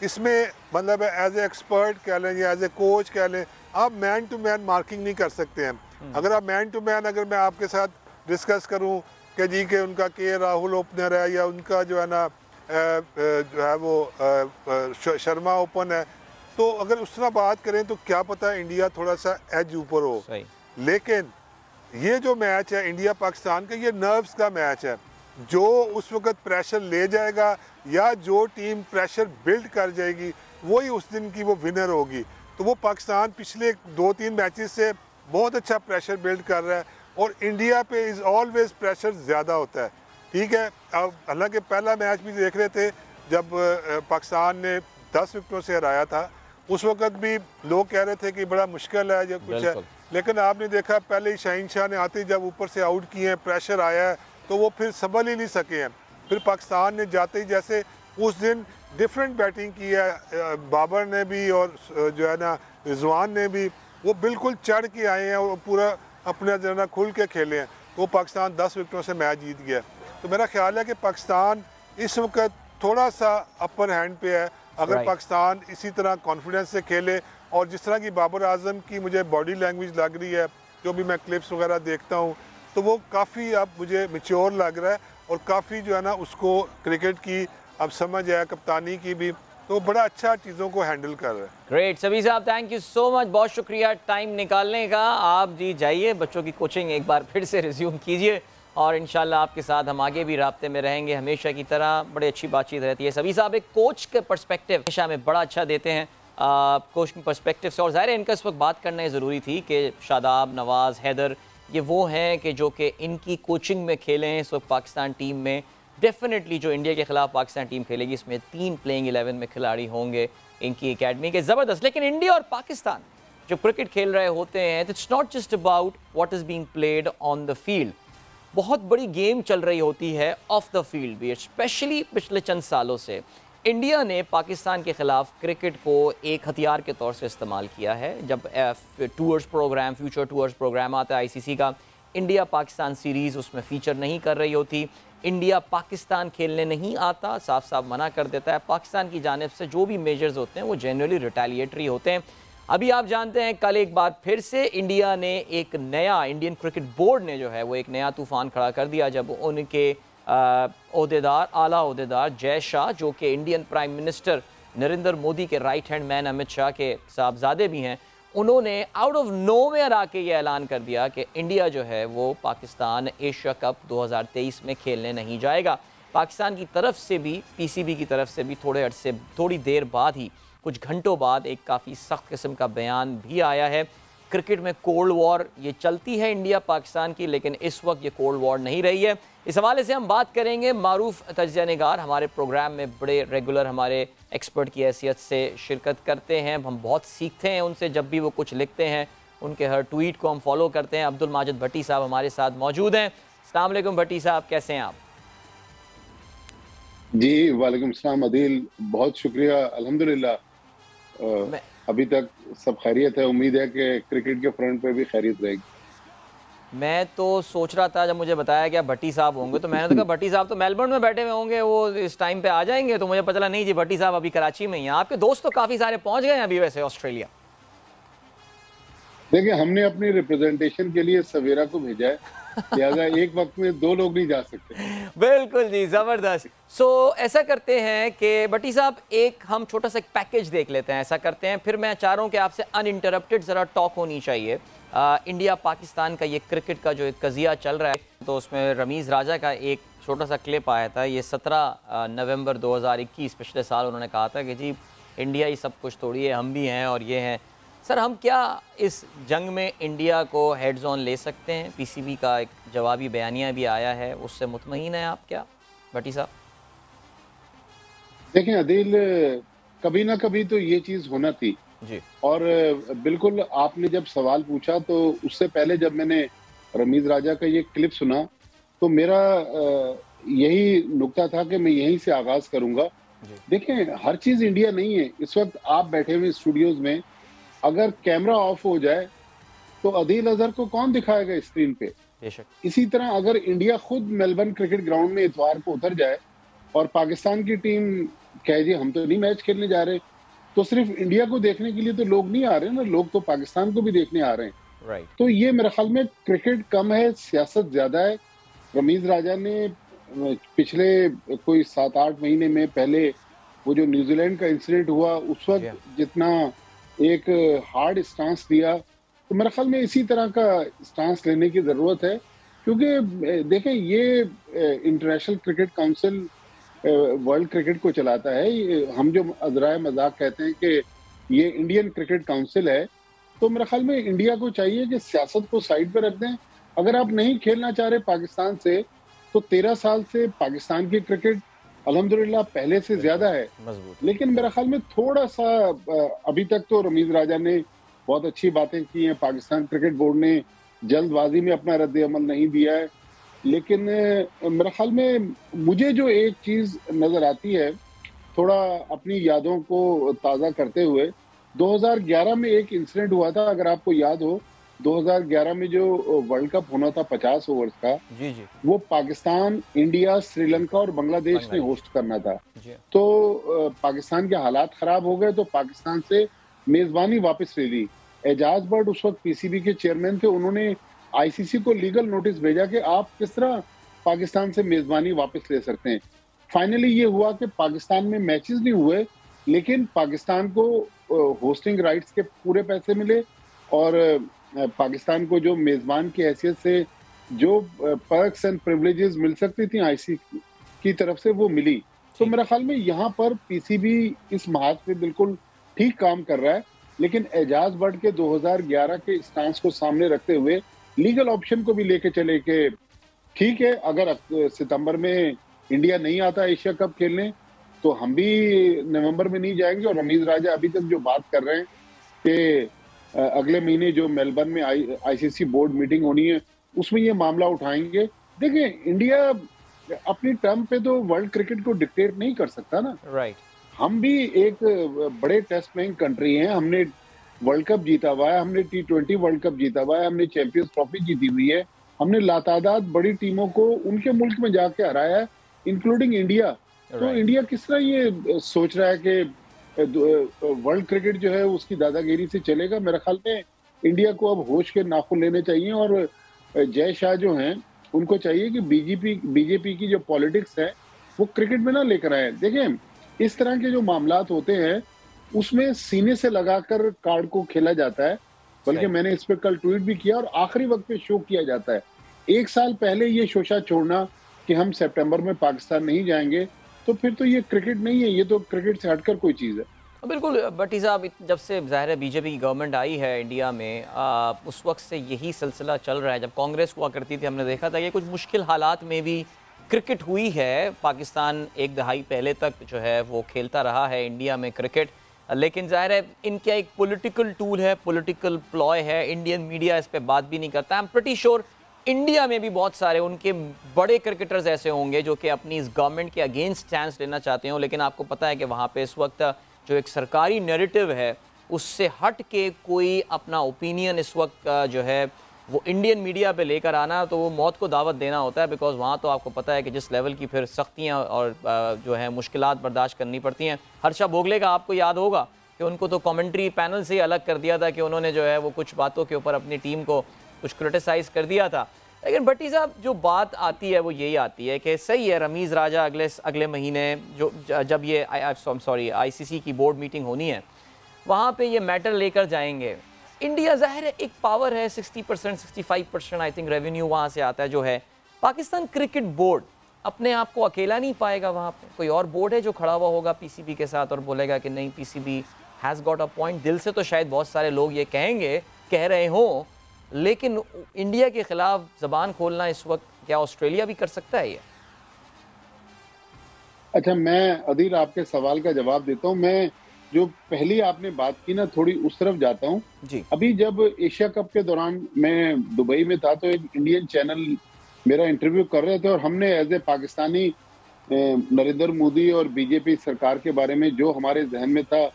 इसमें मतलब एज ए एक्सपर्ट कह लें या एज ए कोच कह लें, आप मैन टू मैन मार्किंग नहीं कर सकते हैं। अगर आप मैन टू मैन अगर मैं आपके साथ डिस्कस करूं कि जी के उनका के राहुल ओपनर है या उनका जो है ना जो है वो शर्मा ओपन है, तो अगर उस तरह बात करें तो क्या पता इंडिया थोड़ा सा एज ऊपर हो। लेकिन ये जो मैच है इंडिया पाकिस्तान का, ये नर्व्स का मैच है, जो उस वक्त प्रेशर ले जाएगा या जो टीम प्रेशर बिल्ड कर जाएगी वही उस दिन की वो विनर होगी। तो वो पाकिस्तान पिछले 2-3 मैचेस से बहुत अच्छा प्रेशर बिल्ड कर रहा है और इंडिया पे इज़ ऑलवेज प्रेशर ज़्यादा होता है। ठीक है, अब हालांकि पहला मैच भी देख रहे थे जब पाकिस्तान ने 10 विकेटों से हराया था, उस वक्त भी लोग कह रहे थे कि बड़ा मुश्किल है जो कुछ है, लेकिन आपने देखा पहले ही शाहीन शाह ने आते जब ऊपर से आउट किए हैं, प्रेशर आया है, तो वो फिर संभल ही नहीं सके हैं। फिर पाकिस्तान ने जाते ही जैसे उस दिन डिफरेंट बैटिंग की है, बाबर ने भी और जो है ना रिजवान ने भी, वो बिल्कुल चढ़ के आए हैं और पूरा अपना जो है ना खुल के खेले हैं, तो पाकिस्तान 10 विकेटों से मैच जीत गया। तो मेरा ख्याल है कि पाकिस्तान इस वक्त थोड़ा सा अपर हैंड पे है। अगर पाकिस्तान इसी तरह कॉन्फिडेंस से खेले और जिस तरह की बाबर आजम की मुझे बॉडी लैंग्वेज लग रही है, जो भी मैं क्लिप्स वगैरह देखता हूँ, तो वो काफ़ी अब मुझे मैच्योर लग रहा है और काफ़ी जो है ना उसको क्रिकेट की अब समझ है, कप्तानी की भी, तो बड़ा अच्छा चीज़ों को हैंडल कर रहा है। ग्रेट सबी साहब, थैंक यू सो मच, बहुत शुक्रिया टाइम निकालने का। आप जी जाइए, बच्चों की कोचिंग एक बार फिर से रिज्यूम कीजिए और इंशाल्लाह आपके साथ हम आगे भी राब्ते में रहेंगे, हमेशा की तरह बड़ी अच्छी बातचीत रहती है। सबी साहब एक कोच के पर्सपेक्टिव हमेशा में बड़ा अच्छा देते हैं, कोचिंग पर्सपेक्टिव से, और ज़ाहिर है इनका इस वक्त बात करना ज़रूरी थी कि शादाब, नवाज़, हैदर ये वो हैं कि जो कि इनकी कोचिंग में खेले हैं इस वक्त पाकिस्तान टीम में। डेफिनेटली जो इंडिया के ख़िलाफ़ पाकिस्तान टीम खेलेगी इसमें 3 प्लेइंग 11 में खिलाड़ी होंगे इनकी एकेडमी के, ज़बरदस्त। लेकिन इंडिया और पाकिस्तान जो क्रिकेट खेल रहे होते हैं, it's not just about what is being played on the field, बहुत बड़ी गेम चल रही होती है ऑफ द फील्ड भी। स्पेशली पिछले चंद सालों से इंडिया ने पाकिस्तान के ख़िलाफ़ क्रिकेट को एक हथियार के तौर से इस्तेमाल किया है। जब tours program, future tours program आता है आईसीसी का, इंडिया पाकिस्तान सीरीज़ उसमें फ़ीचर नहीं कर रही होती, इंडिया पाकिस्तान खेलने नहीं आता, साफ साफ मना कर देता है। पाकिस्तान की जानिब से जो भी मेजर्स होते हैं वो जनरली रिटेलिएटरी होते हैं। अभी आप जानते हैं कल एक बार फिर से इंडिया ने एक नया, इंडियन क्रिकेट बोर्ड ने जो है वो एक नया तूफ़ान खड़ा कर दिया जब उनके ओहदेदार, आला ओहदेदार जय शाह, जो कि Indian prime minister Narendra Modi के right hand man Amit Shah के साहबजादे भी हैं, उन्होंने आउट ऑफ नोवेयर आके ये ऐलान कर दिया कि इंडिया जो है वो पाकिस्तान एशिया कप 2023 में खेलने नहीं जाएगा। पाकिस्तान की तरफ से भी, पीसीबी की तरफ से भी थोड़ी देर बाद ही, कुछ घंटों बाद एक काफ़ी सख्त किस्म का बयान भी आया है। क्रिकेट में कोल्ड वॉर ये चलती है इंडिया पाकिस्तान की, लेकिन इस वक्त ये कोल्ड वॉर नहीं रही है। इस हवाले से हम बात करेंगे, मारूफ तज्ज़िया निगार हमारे प्रोग्राम में बड़े रेगुलर हमारे एक्सपर्ट की हैसियत से शिरकत करते हैं, हम बहुत सीखते हैं उनसे जब भी वो कुछ लिखते हैं, उनके हर ट्वीट को हम फॉलो करते हैं। अब्दुल माजिद भट्टी साहब हमारे साथ मौजूद हैं। अस्सलाम वालेकुम भट्टी साहब, कैसे हैं आप? जी वालेकुम सलाम अदील, बहुत शुक्रिया, अल्हम्दुलिल्लाह अभी तक सब खैरियत है। उम्मीद है कि क्रिकेट के फ्रंट पे भी खैरियत रहेगी। मैं तो सोच रहा था, जब मुझे बताया कि भट्टी साहब होंगे तो मैंने तो कहा भट्टी साहब तो मेलबर्न में बैठे हुए होंगे, वो इस टाइम पे आ जाएंगे, तो मुझे पता चला नहीं जी भट्टी साहब अभी कराची में ही हैं। आपके दोस्त तो काफ़ी सारे पहुंच गए हैं अभी वैसे ऑस्ट्रेलिया। देखिए, हमने अपनी रिप्रेजेंटेशन के लिए सवेरा को भेजा है, लिहाजा एक वक्त में 2 लोग नहीं जा सकते। बिल्कुल जी, ज़बरदस्त। सो ऐसा करते हैं कि भट्टी साहब एक हम छोटा सा एक पैकेज देख लेते हैं, ऐसा करते हैं, फिर मैं चाह रहा हूँ कि आपसे अनइंटरप्टेड ज़रा टॉक होनी चाहिए। इंडिया पाकिस्तान का ये क्रिकेट का जो एक कज़िया चल रहा है, तो उसमें रमीज़ राजा का एक छोटा सा क्लिप आया था, ये 17 नवंबर 2021 पिछले साल उन्होंने कहा था कि जी इंडिया ही सब कुछ थोड़ी है, हम भी हैं और ये हैं। सर, हम क्या इस जंग में इंडिया को हेड्स ऑन ले सकते हैं? पीसीबी का एक जवाबी बयानिया भी आया है, उससे मुतमईन हैं आप क्या भट्टी साहब? देखें अदील, कभी ना कभी तो ये चीज़ होना थी जी। और बिल्कुल आपने जब सवाल पूछा तो उससे पहले जब मैंने रमीज़ राजा का ये क्लिप सुना तो मेरा यही नुक्ता था कि मैं यहीं से आगाज़ करूँगा। देखें, हर चीज़ इंडिया नहीं है। इस वक्त आप बैठे हुए स्टूडियोज़ में, अगर कैमरा ऑफ हो जाए तो अदील अजहर को कौन दिखाएगा स्क्रीन पे? बेशक। इसी तरह अगर इंडिया खुद मेलबर्न क्रिकेट ग्राउंड में इतवार को उतर जाए और पाकिस्तान की टीम कहे जी हम तो नहीं मैच खेलने जा रहे, तो सिर्फ इंडिया को देखने के लिए तो लोग नहीं आ रहे ना, लोग तो पाकिस्तान को भी देखने आ रहे हैं। राइट। तो ये मेरे ख्याल में क्रिकेट कम है, सियासत ज्यादा है। रमीज राजा ने पिछले कोई 7-8 महीने में पहले वो जो न्यूजीलैंड का इंसिडेंट हुआ उस वक्त जितना एक हार्ड स्टांस लिया, तो मेरे ख्याल में इसी तरह का स्टांस लेने की ज़रूरत है। क्योंकि देखें, ये international cricket council world cricket को चलाता है। हम जो अज़राए मजाक कहते हैं कि ये इंडियन क्रिकेट काउंसिल है। तो मेरे ख्याल में इंडिया को चाहिए कि सियासत को साइड पे रख दें। अगर आप नहीं खेलना चाह रहे पाकिस्तान से, तो 13 साल से पाकिस्तान की क्रिकेट अल्हम्दुलिल्लाह पहले से ज्यादा है। मजबूत। लेकिन मेरे ख्याल में थोड़ा सा अभी तक तो रमीज राजा ने बहुत अच्छी बातें की हैं, पाकिस्तान क्रिकेट बोर्ड ने जल्दबाजी में अपना रद्द अमल नहीं दिया है। लेकिन मेरे ख्याल में मुझे जो एक चीज नजर आती है, थोड़ा अपनी यादों को ताज़ा करते हुए, 2011 में एक इंसिडेंट हुआ था, अगर आपको याद हो। 2011 में जो वर्ल्ड कप होना था 50 ओवर्स का, जी जी वो पाकिस्तान, इंडिया, श्रीलंका और बांग्लादेश ने होस्ट करना था। जी। तो पाकिस्तान के हालात खराब हो गए, तो पाकिस्तान से मेजबानी वापस ले ली। एजाज बट उस वक्त पीसीबी के चेयरमैन थे, उन्होंने आईसीसी को लीगल नोटिस भेजा कि आप किस तरह पाकिस्तान से मेजबानी वापस ले सकते हैं। फाइनली ये हुआ कि पाकिस्तान में मैचेस नहीं हुए, लेकिन पाकिस्तान को होस्टिंग राइट्स के पूरे पैसे मिले और पाकिस्तान को जो मेजबान की हैसियत से जो पर्क्स एंड प्रिविलेजेस मिल सकती थी आईसीसी की तरफ से, वो मिली। तो मेरा ख्याल में यहाँ पर पीसीबी इस महाज पे बिल्कुल ठीक काम कर रहा है। लेकिन एजाज बट के 2011 के स्टांस को सामने रखते हुए लीगल ऑप्शन को भी लेके चले कि ठीक है, अगर सितंबर में इंडिया नहीं आता एशिया कप खेलने, तो हम भी नवंबर में नहीं जाएंगे। और रमीज राजा अभी तक जो बात कर रहे हैं कि अगले महीने जो मेलबर्न में आईसीसी बोर्ड मीटिंग होनी है, उसमें ये मामला उठाएंगे। देखिए, इंडिया अपनी टर्म पे तो वर्ल्ड क्रिकेट को डिक्टेट नहीं कर सकता ना। राइट। हम भी एक बड़े टेस्ट प्लेइंग कंट्री हैं, हमने वर्ल्ड कप जीता हुआ है, हमने T20 वर्ल्ड कप जीता हुआ है, हमने चैंपियंस ट्रॉफी जीती हुई है, हमने लातादाद बड़ी टीमों को उनके मुल्क में जाके हराया है, इंक्लूडिंग इंडिया। तो इंडिया किस तरह ये सोच रहा है कि वर्ल्ड क्रिकेट जो है उसकी दादागिरी से चलेगा? मेरे ख्याल में इंडिया को अब होश के नाखून लेने चाहिए और जय शाह जो हैं उनको चाहिए कि बीजेपी की जो पॉलिटिक्स है वो क्रिकेट में ना लेकर आए। देखें, इस तरह के जो मामलात होते हैं उसमें सीने से लगाकर कार्ड को खेला जाता है, बल्कि मैंने इस पर कल ट्वीट भी किया, और आखिरी वक्त पे शो किया जाता है। एक साल पहले ये शोशा छोड़ना कि हम सितंबर में पाकिस्तान नहीं जाएंगे, तो फिर तो ये क्रिकेट नहीं है, ये तो क्रिकेट से हटकर कोई चीज़ है। बिल्कुल भट्टी साहब, जब से ज़ाहिर है बीजेपी की गवर्नमेंट आई है इंडिया में, उस वक्त से यही सिलसिला चल रहा है। जब कांग्रेस हुआ करती थी, हमने देखा था कि कुछ मुश्किल हालात में भी क्रिकेट हुई है। पाकिस्तान एक दहाई पहले तक जो है वो खेलता रहा है इंडिया में क्रिकेट, लेकिन ज़ाहिर है इनका एक पॉलिटिकल टूल है, पॉलिटिकल प्लॉय है। इंडियन मीडिया इस पर बात भी नहीं करता। I am pretty sure India में भी बहुत सारे उनके बड़े क्रिकेटर्स ऐसे होंगे जो कि अपनी इस गवर्नमेंट के अगेंस्ट स्टैंड लेना चाहते हो, लेकिन आपको पता है कि वहाँ पे इस वक्त जो एक सरकारी नैरेटिव है उससे हट के कोई अपना ओपिनियन इस वक्त जो है वो इंडियन मीडिया पे लेकर आना, तो वो मौत को दावत देना होता है। बिकॉज वहाँ तो आपको पता है कि जिस लेवल की फिर सख्तियाँ और जो है मुश्किलात बर्दाश्त करनी पड़ती हैं। हर्षा भोगले का आपको याद होगा कि उनको तो कमेंट्री पैनल से ही अलग कर दिया था कि उन्होंने जो है वो कुछ बातों के ऊपर अपनी टीम को कुछ क्रिटिसाइज़ कर दिया था। लेकिन भट्टी साहब, जो बात आती है वो यही आती है कि सही है, रमीज़ राजा अगले महीने जब ये आईसीसी की बोर्ड मीटिंग होनी है, वहाँ पे ये मैटर लेकर जाएंगे। इंडिया ज़ाहिर है एक पावर है, 60% 65% आई थिंक रेवेन्यू वहाँ से आता है जो है। पाकिस्तान क्रिकेट बोर्ड अपने आप को अकेला नहीं पाएगा, वहाँ पे कोई और बोर्ड है जो खड़ा हुआ होगा पीसीबी के साथ और बोलेगा कि नहीं, PCB has got a point. दिल से तो शायद बहुत सारे लोग ये कह रहे हों, लेकिन इंडिया के खिलाफ जबान खोलना इस वक्त क्या ऑस्ट्रेलिया भी कर सकता है ये? अच्छा, मैं अदील आपके सवाल का जवाब देता हूँ। मैं जो पहली आपने बात की ना, थोड़ी उस तरफ जाता हूँ जी। अभी जब एशिया कप के दौरान मैं दुबई में था, तो एक इंडियन चैनल मेरा इंटरव्यू कर रहे थे और हमने एज ए पाकिस्तानी नरेंद्र मोदी और बीजेपी सरकार के बारे में जो हमारे जहन में था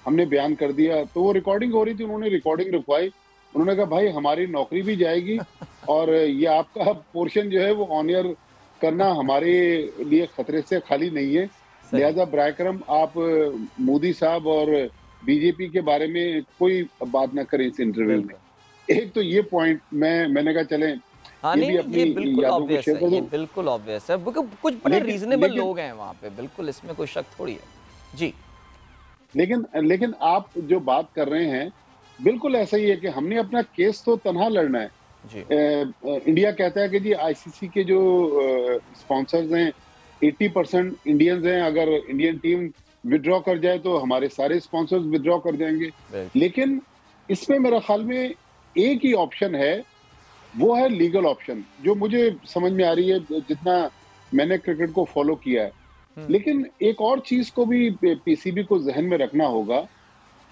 हमने बयान कर दिया। तो वो रिकॉर्डिंग हो रही थी, उन्होंने रिकॉर्डिंग रुकवाई। उन्होंने कहा, भाई हमारी नौकरी भी जाएगी और ये आपका पोर्शन जो है वो ऑनियर करना हमारे लिए खतरे से खाली नहीं है। लिहाजा ब्रायकरम आप मोदी साहब और बीजेपी के बारे में कोई बात ना करें इस इंटरव्यू में। एक तो ये पॉइंट मैंने कहा चलें, ये बिल्कुल ऑब्वियस है, ये बिल्कुल ऑब्वियस है। कुछ बड़े रीजनेबल लोग हैं वहाँ पे, बिल्कुल इसमें कोई शक थोड़ी है जी। लेकिन आप जो बात कर रहे हैं बिल्कुल ऐसा ही है कि हमने अपना केस तो तनहा लड़ना है जी। इंडिया कहता है कि जी आईसीसी के जो स्पॉन्सर्स हैं 80% इंडियंस हैं। अगर इंडियन टीम विड्रॉ कर जाए तो हमारे सारे स्पॉन्सर्स विड्रॉ कर जाएंगे। लेकिन इसमें मेरा ख्याल में एक ही ऑप्शन है, वो है लीगल ऑप्शन, जो मुझे समझ में आ रही है जितना मैंने क्रिकेट को फॉलो किया है। लेकिन एक और चीज को भी पीसीबी को जहन में रखना होगा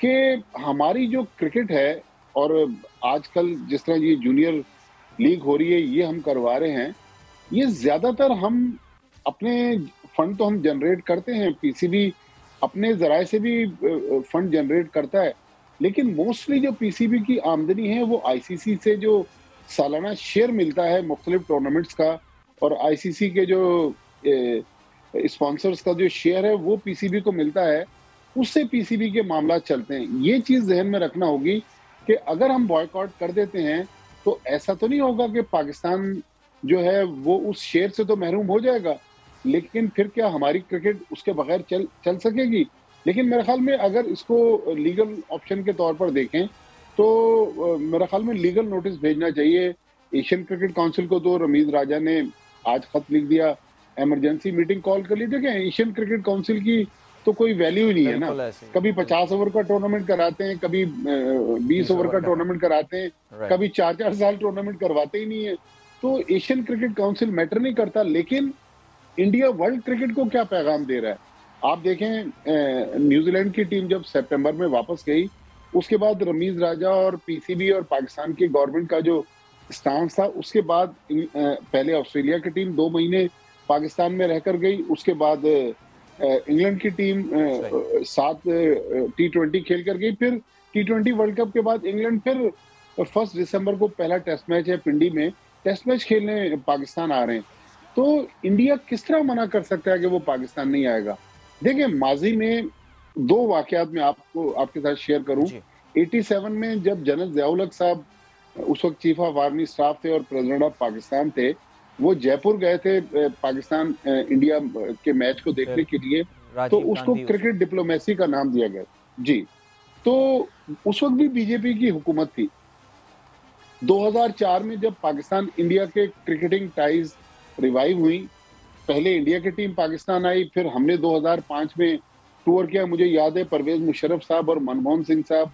कि हमारी जो क्रिकेट है, और आजकल जिस तरह ये जूनियर लीग हो रही है, ये हम करवा रहे हैं, ये ज्यादातर हम अपने फंड तो हम जनरेट करते हैं, पीसीबी अपने जराए से भी फंड जनरेट करता है, लेकिन मोस्टली जो पीसीबी की आमदनी है वो आईसीसी से जो सालाना शेयर मिलता है मुख्तलिफ टूर्नामेंट्स का, और आईसीसी के जो स्पॉन्सर्स का जो शेयर है वो पीसीबी को मिलता है, उससे पीसीबी के मामला चलते हैं। ये चीज जहन में रखना होगी कि अगर हम बॉयकॉट कर देते हैं तो ऐसा तो नहीं होगा कि पाकिस्तान जो है वो उस शेयर से तो महरूम हो जाएगा, लेकिन फिर क्या हमारी क्रिकेट उसके बगैर चल सकेगी? लेकिन मेरे ख्याल में अगर इसको लीगल ऑप्शन के तौर पर देखें तो मेरे ख्याल में लीगल नोटिस भेजना चाहिए एशियन क्रिकेट काउंसिल को। तो रमीज राजा ने आज खत लिख दिया, इमरजेंसी मीटिंग कॉल कर ली। देखें, एशियन क्रिकेट काउंसिल की तो कोई वैल्यू ही नहीं है ना। कभी 50 ओवर का टूर्नामेंट कराते हैं, कभी 20 ओवर का टूर्नामेंट कराते हैं, कभी 4-4 साल टूर्नामेंट करवाते ही नहीं है। तो एशियन क्रिकेट काउंसिल मैटर नहीं करता, लेकिन इंडिया वर्ल्ड क्रिकेट को क्या पैगाम दे रहा है? आप देखें, न्यूजीलैंड की टीम जब सितंबर में वापस गई, उसके बाद रमीज राजा और पीसीबी और पाकिस्तान की गवर्नमेंट का जो स्टांस था, उसके बाद पहले ऑस्ट्रेलिया की टीम 2 महीने पाकिस्तान में रहकर गई, उसके बाद इंग्लैंड की टीम 7 T20 खेल कर गई, फिर T20 वर्ल्ड कप के बाद इंग्लैंड फिर 1 दिसंबर को पहला टेस्ट मैच है पिंडी में, टेस्ट मैच खेलने पाकिस्तान आ रहे हैं। तो इंडिया किस तरह मना कर सकता है कि वो पाकिस्तान नहीं आएगा? देखिए, माजी में 2 वाकयात मैं आपके साथ शेयर करूं। 87 में जब जनरल ज़ियाउल हक साहब उस वक्त चीफ ऑफ आर्मी स्टाफ थे और प्रेसिडेंट ऑफ पाकिस्तान थे, वो जयपुर गए थे पाकिस्तान इंडिया के मैच को देखने के लिए, तो उसको क्रिकेट डिप्लोमेसी का नाम दिया गया जी। तो उस वक्त भी बीजेपी की हुकूमत थी। 2004 में जब पाकिस्तान इंडिया के क्रिकेटिंग टाइज रिवाइव हुई, पहले इंडिया की टीम पाकिस्तान आई, फिर हमने 2005 में टूर किया। मुझे याद है परवेज मुशर्रफ साहब और मनमोहन सिंह साहब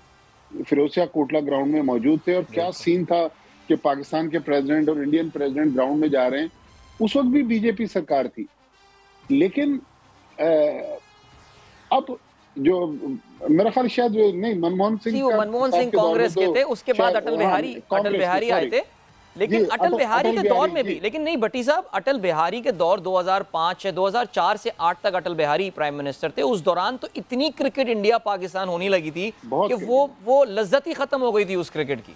फिरोजशाह कोटला ग्राउंड में मौजूद थे, और क्या सीन था कि पाकिस्तान के प्रेसिडेंट और इंडियन प्रेसिडेंट ग्राउंड में जा रहे हैं। उस वक्त भी बीजेपी सरकार थी, लेकिन अब जो मेरा ख्याल शायद नहीं, मनमोहन सिंह कांग्रेस के थे, उसके बाद अटल बिहारी आए थे। लेकिन अटल बिहारी के दौर में भी, लेकिन नहीं भट्टी साहब, अटल बिहारी के दौर 2005 से 2004 से 8 तक अटल बिहारी प्राइम मिनिस्टर थे। उस दौरान तो इतनी क्रिकेट इंडिया पाकिस्तान होने लगी थी कि वो लज्जत ही खत्म हो गई थी उस क्रिकेट की।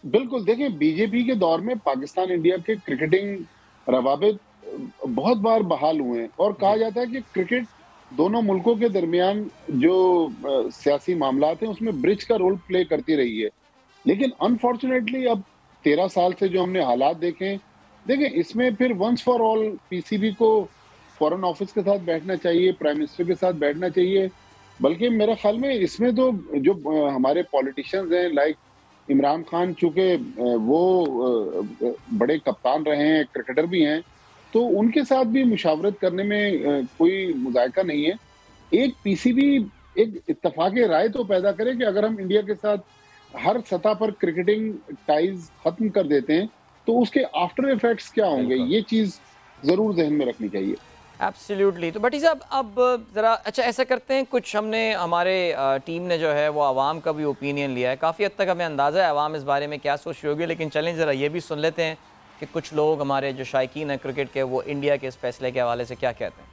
बिल्कुल, देखिए, बीजेपी के दौर में पाकिस्तान इंडिया के क्रिकेटिंग रवाबित बहुत बार बहाल हुए हैं, और कहा जाता है कि क्रिकेट दोनों मुल्कों के दरमियान जो सियासी मामलात हैं उसमें ब्रिज का रोल प्ले करती रही है। लेकिन अनफॉर्चुनेटली अब 13 साल से जो हमने हालात देखें, इसमें फिर वंस फॉर ऑल पीसीबी को फॉरेन ऑफिस के साथ बैठना चाहिए, प्राइम मिनिस्टर के साथ बैठना चाहिए। बल्कि मेरे ख्याल में इसमें तो जो हमारे पॉलिटिशियंस हैं, लाइक इमरान खान, चूंकि वो बड़े कप्तान रहे हैं, क्रिकेटर भी हैं, तो उनके साथ भी मुशावरत करने में कोई मुज़ायका नहीं है। एक पीसीबी एक इत्तफाक राय तो पैदा करे कि अगर हम इंडिया के साथ हर सतह पर क्रिकेटिंग टाइज खत्म कर देते हैं तो उसके आफ्टर इफेक्ट्स क्या होंगे, ये चीज जरूर ज़हन में रखनी चाहिए। एब्सोल्युटली। तो भट्टी साहब, अब ज़रा अच्छा ऐसा करते हैं, कुछ हमने हमारे टीम ने जो है वो आवाम का भी ओपिनियन लिया है, काफ़ी हद तक हमें अंदाज़ा है आवाम इस बारे में क्या सोच रही होगी, लेकिन चलें ज़रा ये भी सुन लेते हैं कि कुछ लोग हमारे जो शायकीन हैं क्रिकेट के, वो इंडिया के इस फैसले के हवाले से क्या कहते हैं।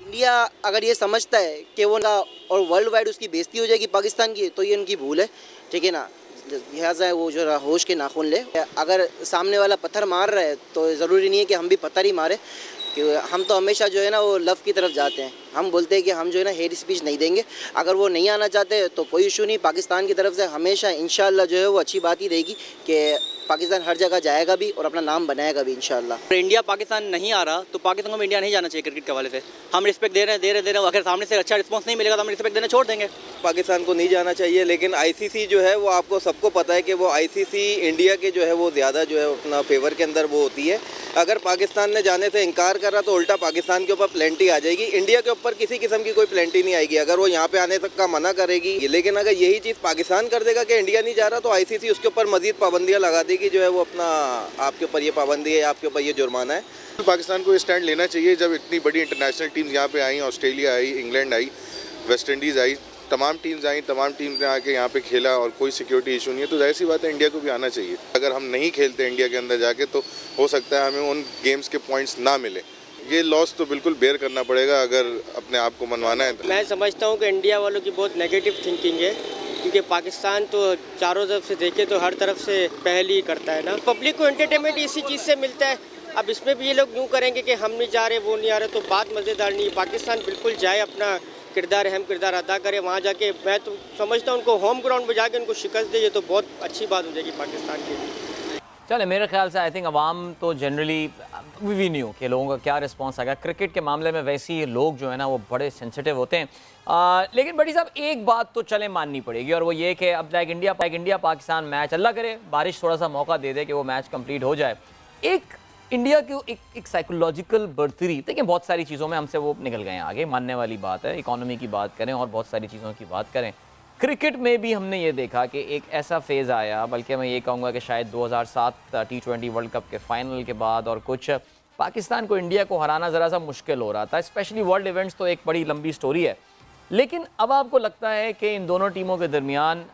इंडिया अगर ये समझता है कि वो ना और वर्ल्ड वाइड उसकी बेइज्जती हो जाएगी पाकिस्तान की, तो ये उनकी भूल है, ठीक है ना। लिहाजा वो जो होश के नाखून ले। अगर सामने वाला पत्थर मार रहा है तो ज़रूरी नहीं है कि हम भी पत्थर ही मारे, कि हम तो हमेशा जो है ना वो लव की तरफ जाते हैं। हम बोलते हैं कि हम जो है ना हेट स्पीच नहीं देंगे। अगर वो नहीं आना चाहते तो कोई इशू नहीं, पाकिस्तान की तरफ से हमेशा इंशाल्लाह जो है वो अच्छी बात ही रहेगी कि पाकिस्तान हर जगह जाएगा भी और अपना नाम बनाएगा भी इंशाल्लाह। इंडिया पाकिस्तान नहीं आ रहा तो पाकिस्तान को इंडिया नहीं जाना चाहिए क्रिकेट के हवाले से। हम रिस्पेक्ट दे रहे हैं। अगर सामने से अच्छा रिस्पांस नहीं मिलेगा तो हम रिस्पेक्ट देना छोड़ देंगे। पाकिस्तान को नहीं जाना चाहिए, लेकिन आईसीसी जो है वो आपको सबको पता है कि वो आईसीसी इंडिया के जो है वो ज़्यादा जो है अपना फेवर के अंदर वो होती है। अगर पाकिस्तान ने जाने से इनकार करा तो उल्टा पाकिस्तान के ऊपर प्लेंटी आ जाएगी, इंडिया के ऊपर किसी किस्म की कोई प्लेंटी नहीं आएगी अगर वो यहाँ पे आने तक का मना करेगी। लेकिन अगर यही चीज़ पाकिस्तान कर देगा कि इंडिया नहीं जा रहा तो आईसीसी उसके ऊपर मजीद पाबंदियाँ लगा देगी, जो है वो अपना आपके ऊपर ये पाबंदी है, आपके ऊपर ये जुर्माना है। पाकिस्तान को स्टैंड लेना चाहिए। जब इतनी बड़ी इंटरनेशनल टीम्स यहाँ पे आई, ऑस्ट्रेलिया आई, इंग्लैंड आई, वेस्ट इंडीज़ आई, तमाम टीम्स आई, तमाम टीम्स ने आके यहाँ पे खेला और कोई सिक्योरिटी इशू नहीं है, तो जाहिर सी बात है इंडिया को भी आना चाहिए। अगर हम नहीं खेलते इंडिया के अंदर जाके तो हो सकता है हमें उन गेम्स के पॉइंट्स ना मिले। ये लॉस तो बिल्कुल बेयर करना पड़ेगा अगर अपने आप को मनवाना है। मैं समझता हूँ कि इंडिया वालों की बहुत नेगेटिव थिंकिंग है, क्योंकि पाकिस्तान तो चारों तरफ से देखे तो हर तरफ से पहल ही करता है ना। पब्लिक को एंटरटेनमेंट इसी चीज़ से मिलता है। अब इसमें भी ये लोग यूँ करेंगे कि हम नहीं जा रहे, वो नहीं आ रहे, तो बात मज़ेदार नहीं है। पाकिस्तान बिल्कुल जाए, अपना किरदार अहम किरदार अदा करे वहाँ जाके। मैं तो समझता हूँ उनको होम ग्राउंड पर जाके उनको शिकस्त दे, ये तो बहुत अच्छी बात हो जाएगी पाकिस्तान के लिए। चले, मेरे ख्याल से आई थिंक अवाम तो जनरली वी न्यू कि लोगों का क्या रिस्पांस आएगा। क्रिकेट के मामले में वैसे ही लोग जो है ना वो बड़े सेंसिटिव होते हैं। लेकिन बड़ी साहब एक बात तो चले माननी पड़ेगी, और वो ये कि अब लाइक इंडिया पाकिस्तान मैच, अल्लाह करे बारिश थोड़ा सा मौका दे दे कि वो मैच कंप्लीट हो जाए। एक इंडिया की एक साइकोलॉजिकल बर्तरी, देखिए बहुत सारी चीज़ों में हमसे वो निकल गए हैं आगे, मानने वाली बात है। इकोनॉमी की बात करें और बहुत सारी चीज़ों की बात करें, क्रिकेट में भी हमने ये देखा कि एक ऐसा फेज़ आया, बल्कि मैं ये कहूँगा कि शायद 2007 T20 वर्ल्ड कप के फाइनल के बाद और कुछ पाकिस्तान को इंडिया को हराना ज़रा सा मुश्किल हो रहा था। स्पेशली वर्ल्ड इवेंट्स तो एक बड़ी लंबी स्टोरी है, लेकिन अब आपको लगता है कि इन दोनों टीमों के दरमियान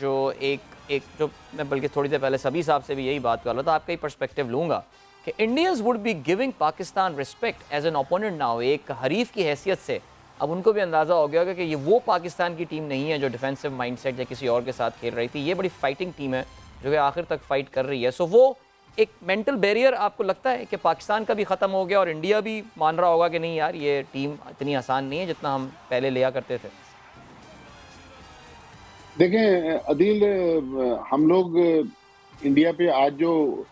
जो एक जो मैं बल्कि थोड़ी देर पहले सभी साहब से भी यही बात कर रहा था, आपका ही पर्सपेक्टिव लूँगा कि Indians would be giving Pakistan respect as an opponent now. एक हरीफ की हैसियत से अब उनको भी अंदाज़ा हो गया होगा कि ये वो पाकिस्तान की टीम नहीं है जो डिफेंसिव माइंडसेट या किसी और के साथ खेल रही थी। ये बड़ी फाइटिंग टीम है जो कि आखिर तक फाइट कर रही है। सो वो एक मेंटल बैरियर आपको लगता है कि पाकिस्तान का भी ख़त्म हो गया और इंडिया भी मान रहा होगा कि नहीं यार ये टीम इतनी आसान नहीं है जितना हम पहले लिया करते थे। देखें अदील, हम लोग इंडिया पे आज जो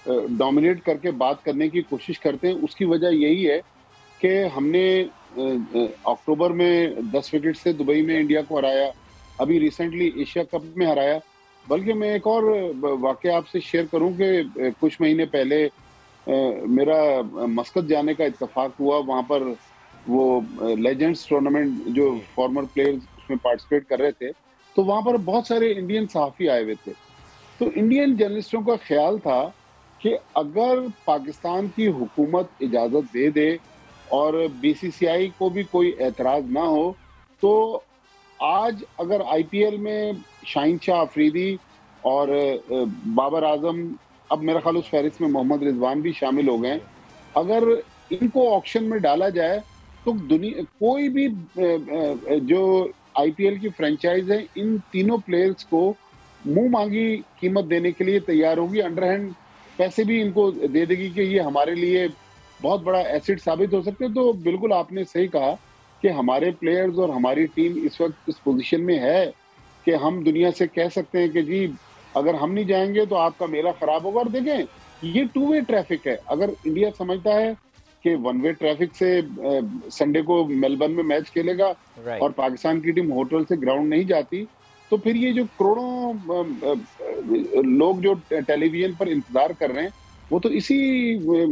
डोमिनेट करके बात करने की कोशिश करते हैं उसकी वजह यही है कि हमने अक्टूबर में 10 विकेट से दुबई में इंडिया को हराया, अभी रिसेंटली एशिया कप में हराया। बल्कि मैं एक और वाक़या आपसे शेयर करूं कि कुछ महीने पहले मेरा मस्कत जाने का इत्तेफाक हुआ। वहाँ पर वो लेजेंड्स टूर्नामेंट जो फॉर्मर प्लेयर्स उसमें पार्टिसिपेट कर रहे थे, तो वहाँ पर बहुत सारे इंडियन सहाफ़ी आए हुए थे। तो इंडियन जर्नलिस्टों का ख्याल था कि अगर पाकिस्तान की हुकूमत इजाज़त दे दे और बीसीसीआई को भी कोई एतराज़ ना हो, तो आज अगर आईपीएल में शाहीन शाह अफरीदी और बाबर आजम, अब मेरा ख्याल उस फहरिस्त में मोहम्मद रिजवान भी शामिल हो गए, अगर इनको ऑक्शन में डाला जाए तो दुनिया कोई भी जो आईपीएल की फ्रेंचाइज है इन तीनों प्लेयर्स को मुंह मांगी कीमत देने के लिए तैयार होगी। अंडरहैंड पैसे भी इनको दे देगी कि ये हमारे लिए बहुत बड़ा एसेट साबित हो सकते हैं। तो बिल्कुल आपने सही कहा कि हमारे प्लेयर्स और हमारी टीम इस वक्त इस पोजीशन में है कि हम दुनिया से कह सकते हैं कि जी अगर हम नहीं जाएंगे तो आपका मेला खराब होगा। और देखें ये 2 वे ट्रैफिक है। अगर इंडिया समझता है कि 1 वे ट्रैफिक से संडे को मेलबर्न में मैच खेलेगा और पाकिस्तान की टीम होटल से ग्राउंड नहीं जाती, तो फिर ये जो करोड़ों लोग जो टेलीविजन पर इंतजार कर रहे हैं वो तो इसी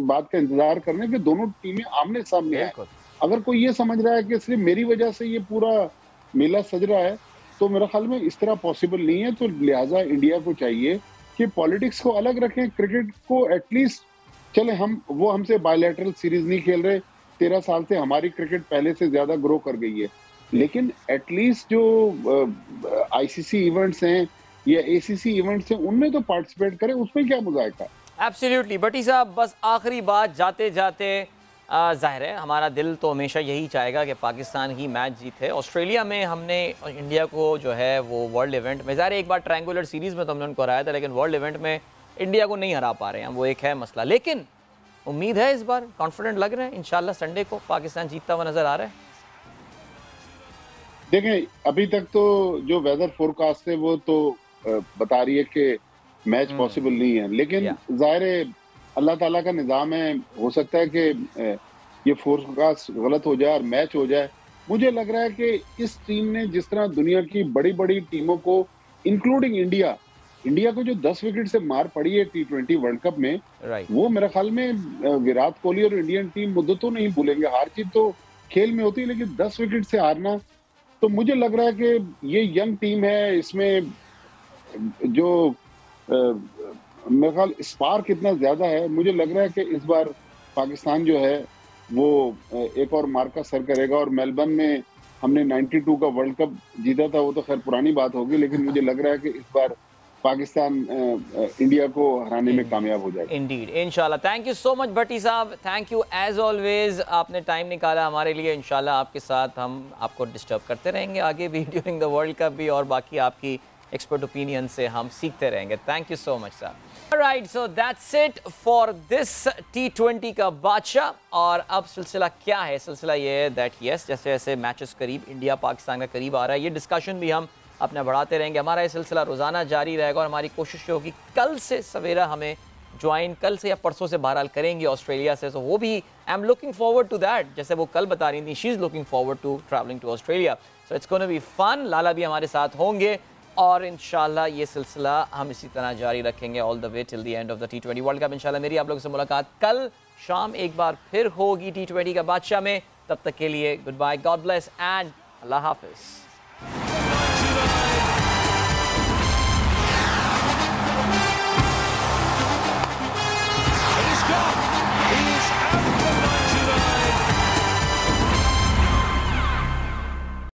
बात का इंतजार कर रहे हैं कि दोनों टीमें आमने सामने आए। अगर कोई ये समझ रहा है कि सिर्फ मेरी वजह से ये पूरा मेला सज रहा है, तो मेरा ख्याल में इस तरह पॉसिबल नहीं है। तो लिहाजा इंडिया को चाहिए कि पॉलिटिक्स को अलग रखें, क्रिकेट को एटलीस्ट चले वो हमसे बायलैटरल सीरीज नहीं खेल रहे, 13 साल से हमारी क्रिकेट पहले से ज्यादा ग्रो कर गई है, लेकिन एटलीस्ट जो आईसीसी इवेंट्स हैं या एसीसी इवेंट्स हैं उनमें तो पार्टिसिपेट करें, उसमें क्या मुज़ायका। एब्सोल्युटली भट्टी साहब, बस आखिरी बात जाते जाते, जाहिर है हमारा दिल तो हमेशा यही चाहेगा कि पाकिस्तान ही मैच जीते। ऑस्ट्रेलिया में हमने इंडिया को जो है वो वर्ल्ड इवेंट में, ज़ाहिर एक बार ट्रायंगुलर सीरीज़ में तो हमने उनको हराया था, लेकिन वर्ल्ड इवेंट में इंडिया को नहीं हरा पा रहे हैं, वो एक है मसला। लेकिन उम्मीद है इस बार, कॉन्फिडेंट लग रहे हैं इंशाल्लाह संडे को पाकिस्तान जीतता हुआ नज़र आ रहा है। देखें, अभी तक तो जो वेदर फोरकास्ट है वो तो बता रही है कि मैच पॉसिबल नहीं है, लेकिन जाहिर है अल्लाह ताला का निज़ाम है, हो सकता है कि ये फोरकास्ट गलत हो जाए और मैच हो जाए। मुझे लग रहा है कि इस टीम ने जिस तरह दुनिया की बड़ी बड़ी टीमों को इंक्लूडिंग इंडिया को जो 10 विकेट से मार पड़ी है T20 वर्ल्ड कप में, वो मेरे ख्याल में विराट कोहली और इंडियन टीम मुद्दतों नहीं भूलेंगे। हार जीत तो खेल में होती है, लेकिन 10 विकेट से हारना, तो मुझे लग रहा है कि ये यंग टीम है, इसमें जो मेरे ख्याल स्पार्क इतना ज्यादा है। मुझे लग रहा है कि इस बार पाकिस्तान जो है वो एक और मार्का सर करेगा। और मेलबर्न में हमने 92 का वर्ल्ड कप जीता था, वो तो खैर पुरानी बात होगी, लेकिन मुझे लग रहा है कि इस बार पाकिस्तान इंडिया को हराने में कामयाब हो जाएगा। इंडीड, इंशाल्लाह। थैंक यू सो मच भट्टी साहब, थैंक यू एज ऑलवेज, आपने टाइम निकाला हमारे लिए। इंशाल्लाह आपके साथ हम आपको डिस्टर्ब करते रहेंगे आगे भी ड्यूरिंग द वर्ल्ड कप भी, और बाकी आपकी एक्सपर्ट ओपिनियन से हम सीखते रहेंगे। थैंक यू सो मच साहब। Right, so that's it for this T20 का बादशाह। और अब सिलसिला क्या है? सिलसिला ये है दैट यस, जैसे जैसे मैचेस करीब इंडिया पाकिस्तान का करीब आ रहा है, ये डिस्कशन भी हम अपना बढ़ाते रहेंगे। हमारा ये सिलसिला रोज़ाना जारी रहेगा, और हमारी कोशिश होगी कल से सवेरा हमें ज्वाइन, कल से या परसों से बहरहाल करेंगे ऑस्ट्रेलिया से। तो वो भी I am looking forward to that, जैसे वो कल बता रही थी, she is looking forward to travelling to Australia. So it's gonna be fun. Lala भी हमारे साथ होंगे, और इंशाल्लाह ये सिलसिला हम इसी तरह जारी रखेंगे all the way till the end of the T20 world cup. इंशाल्लाह मेरी आप लोगों से मुलाकात कल शाम एक बार फिर होगी T20 का बादशाह में। तब तक के लिए good bye, God bless and Allah हाफिज़।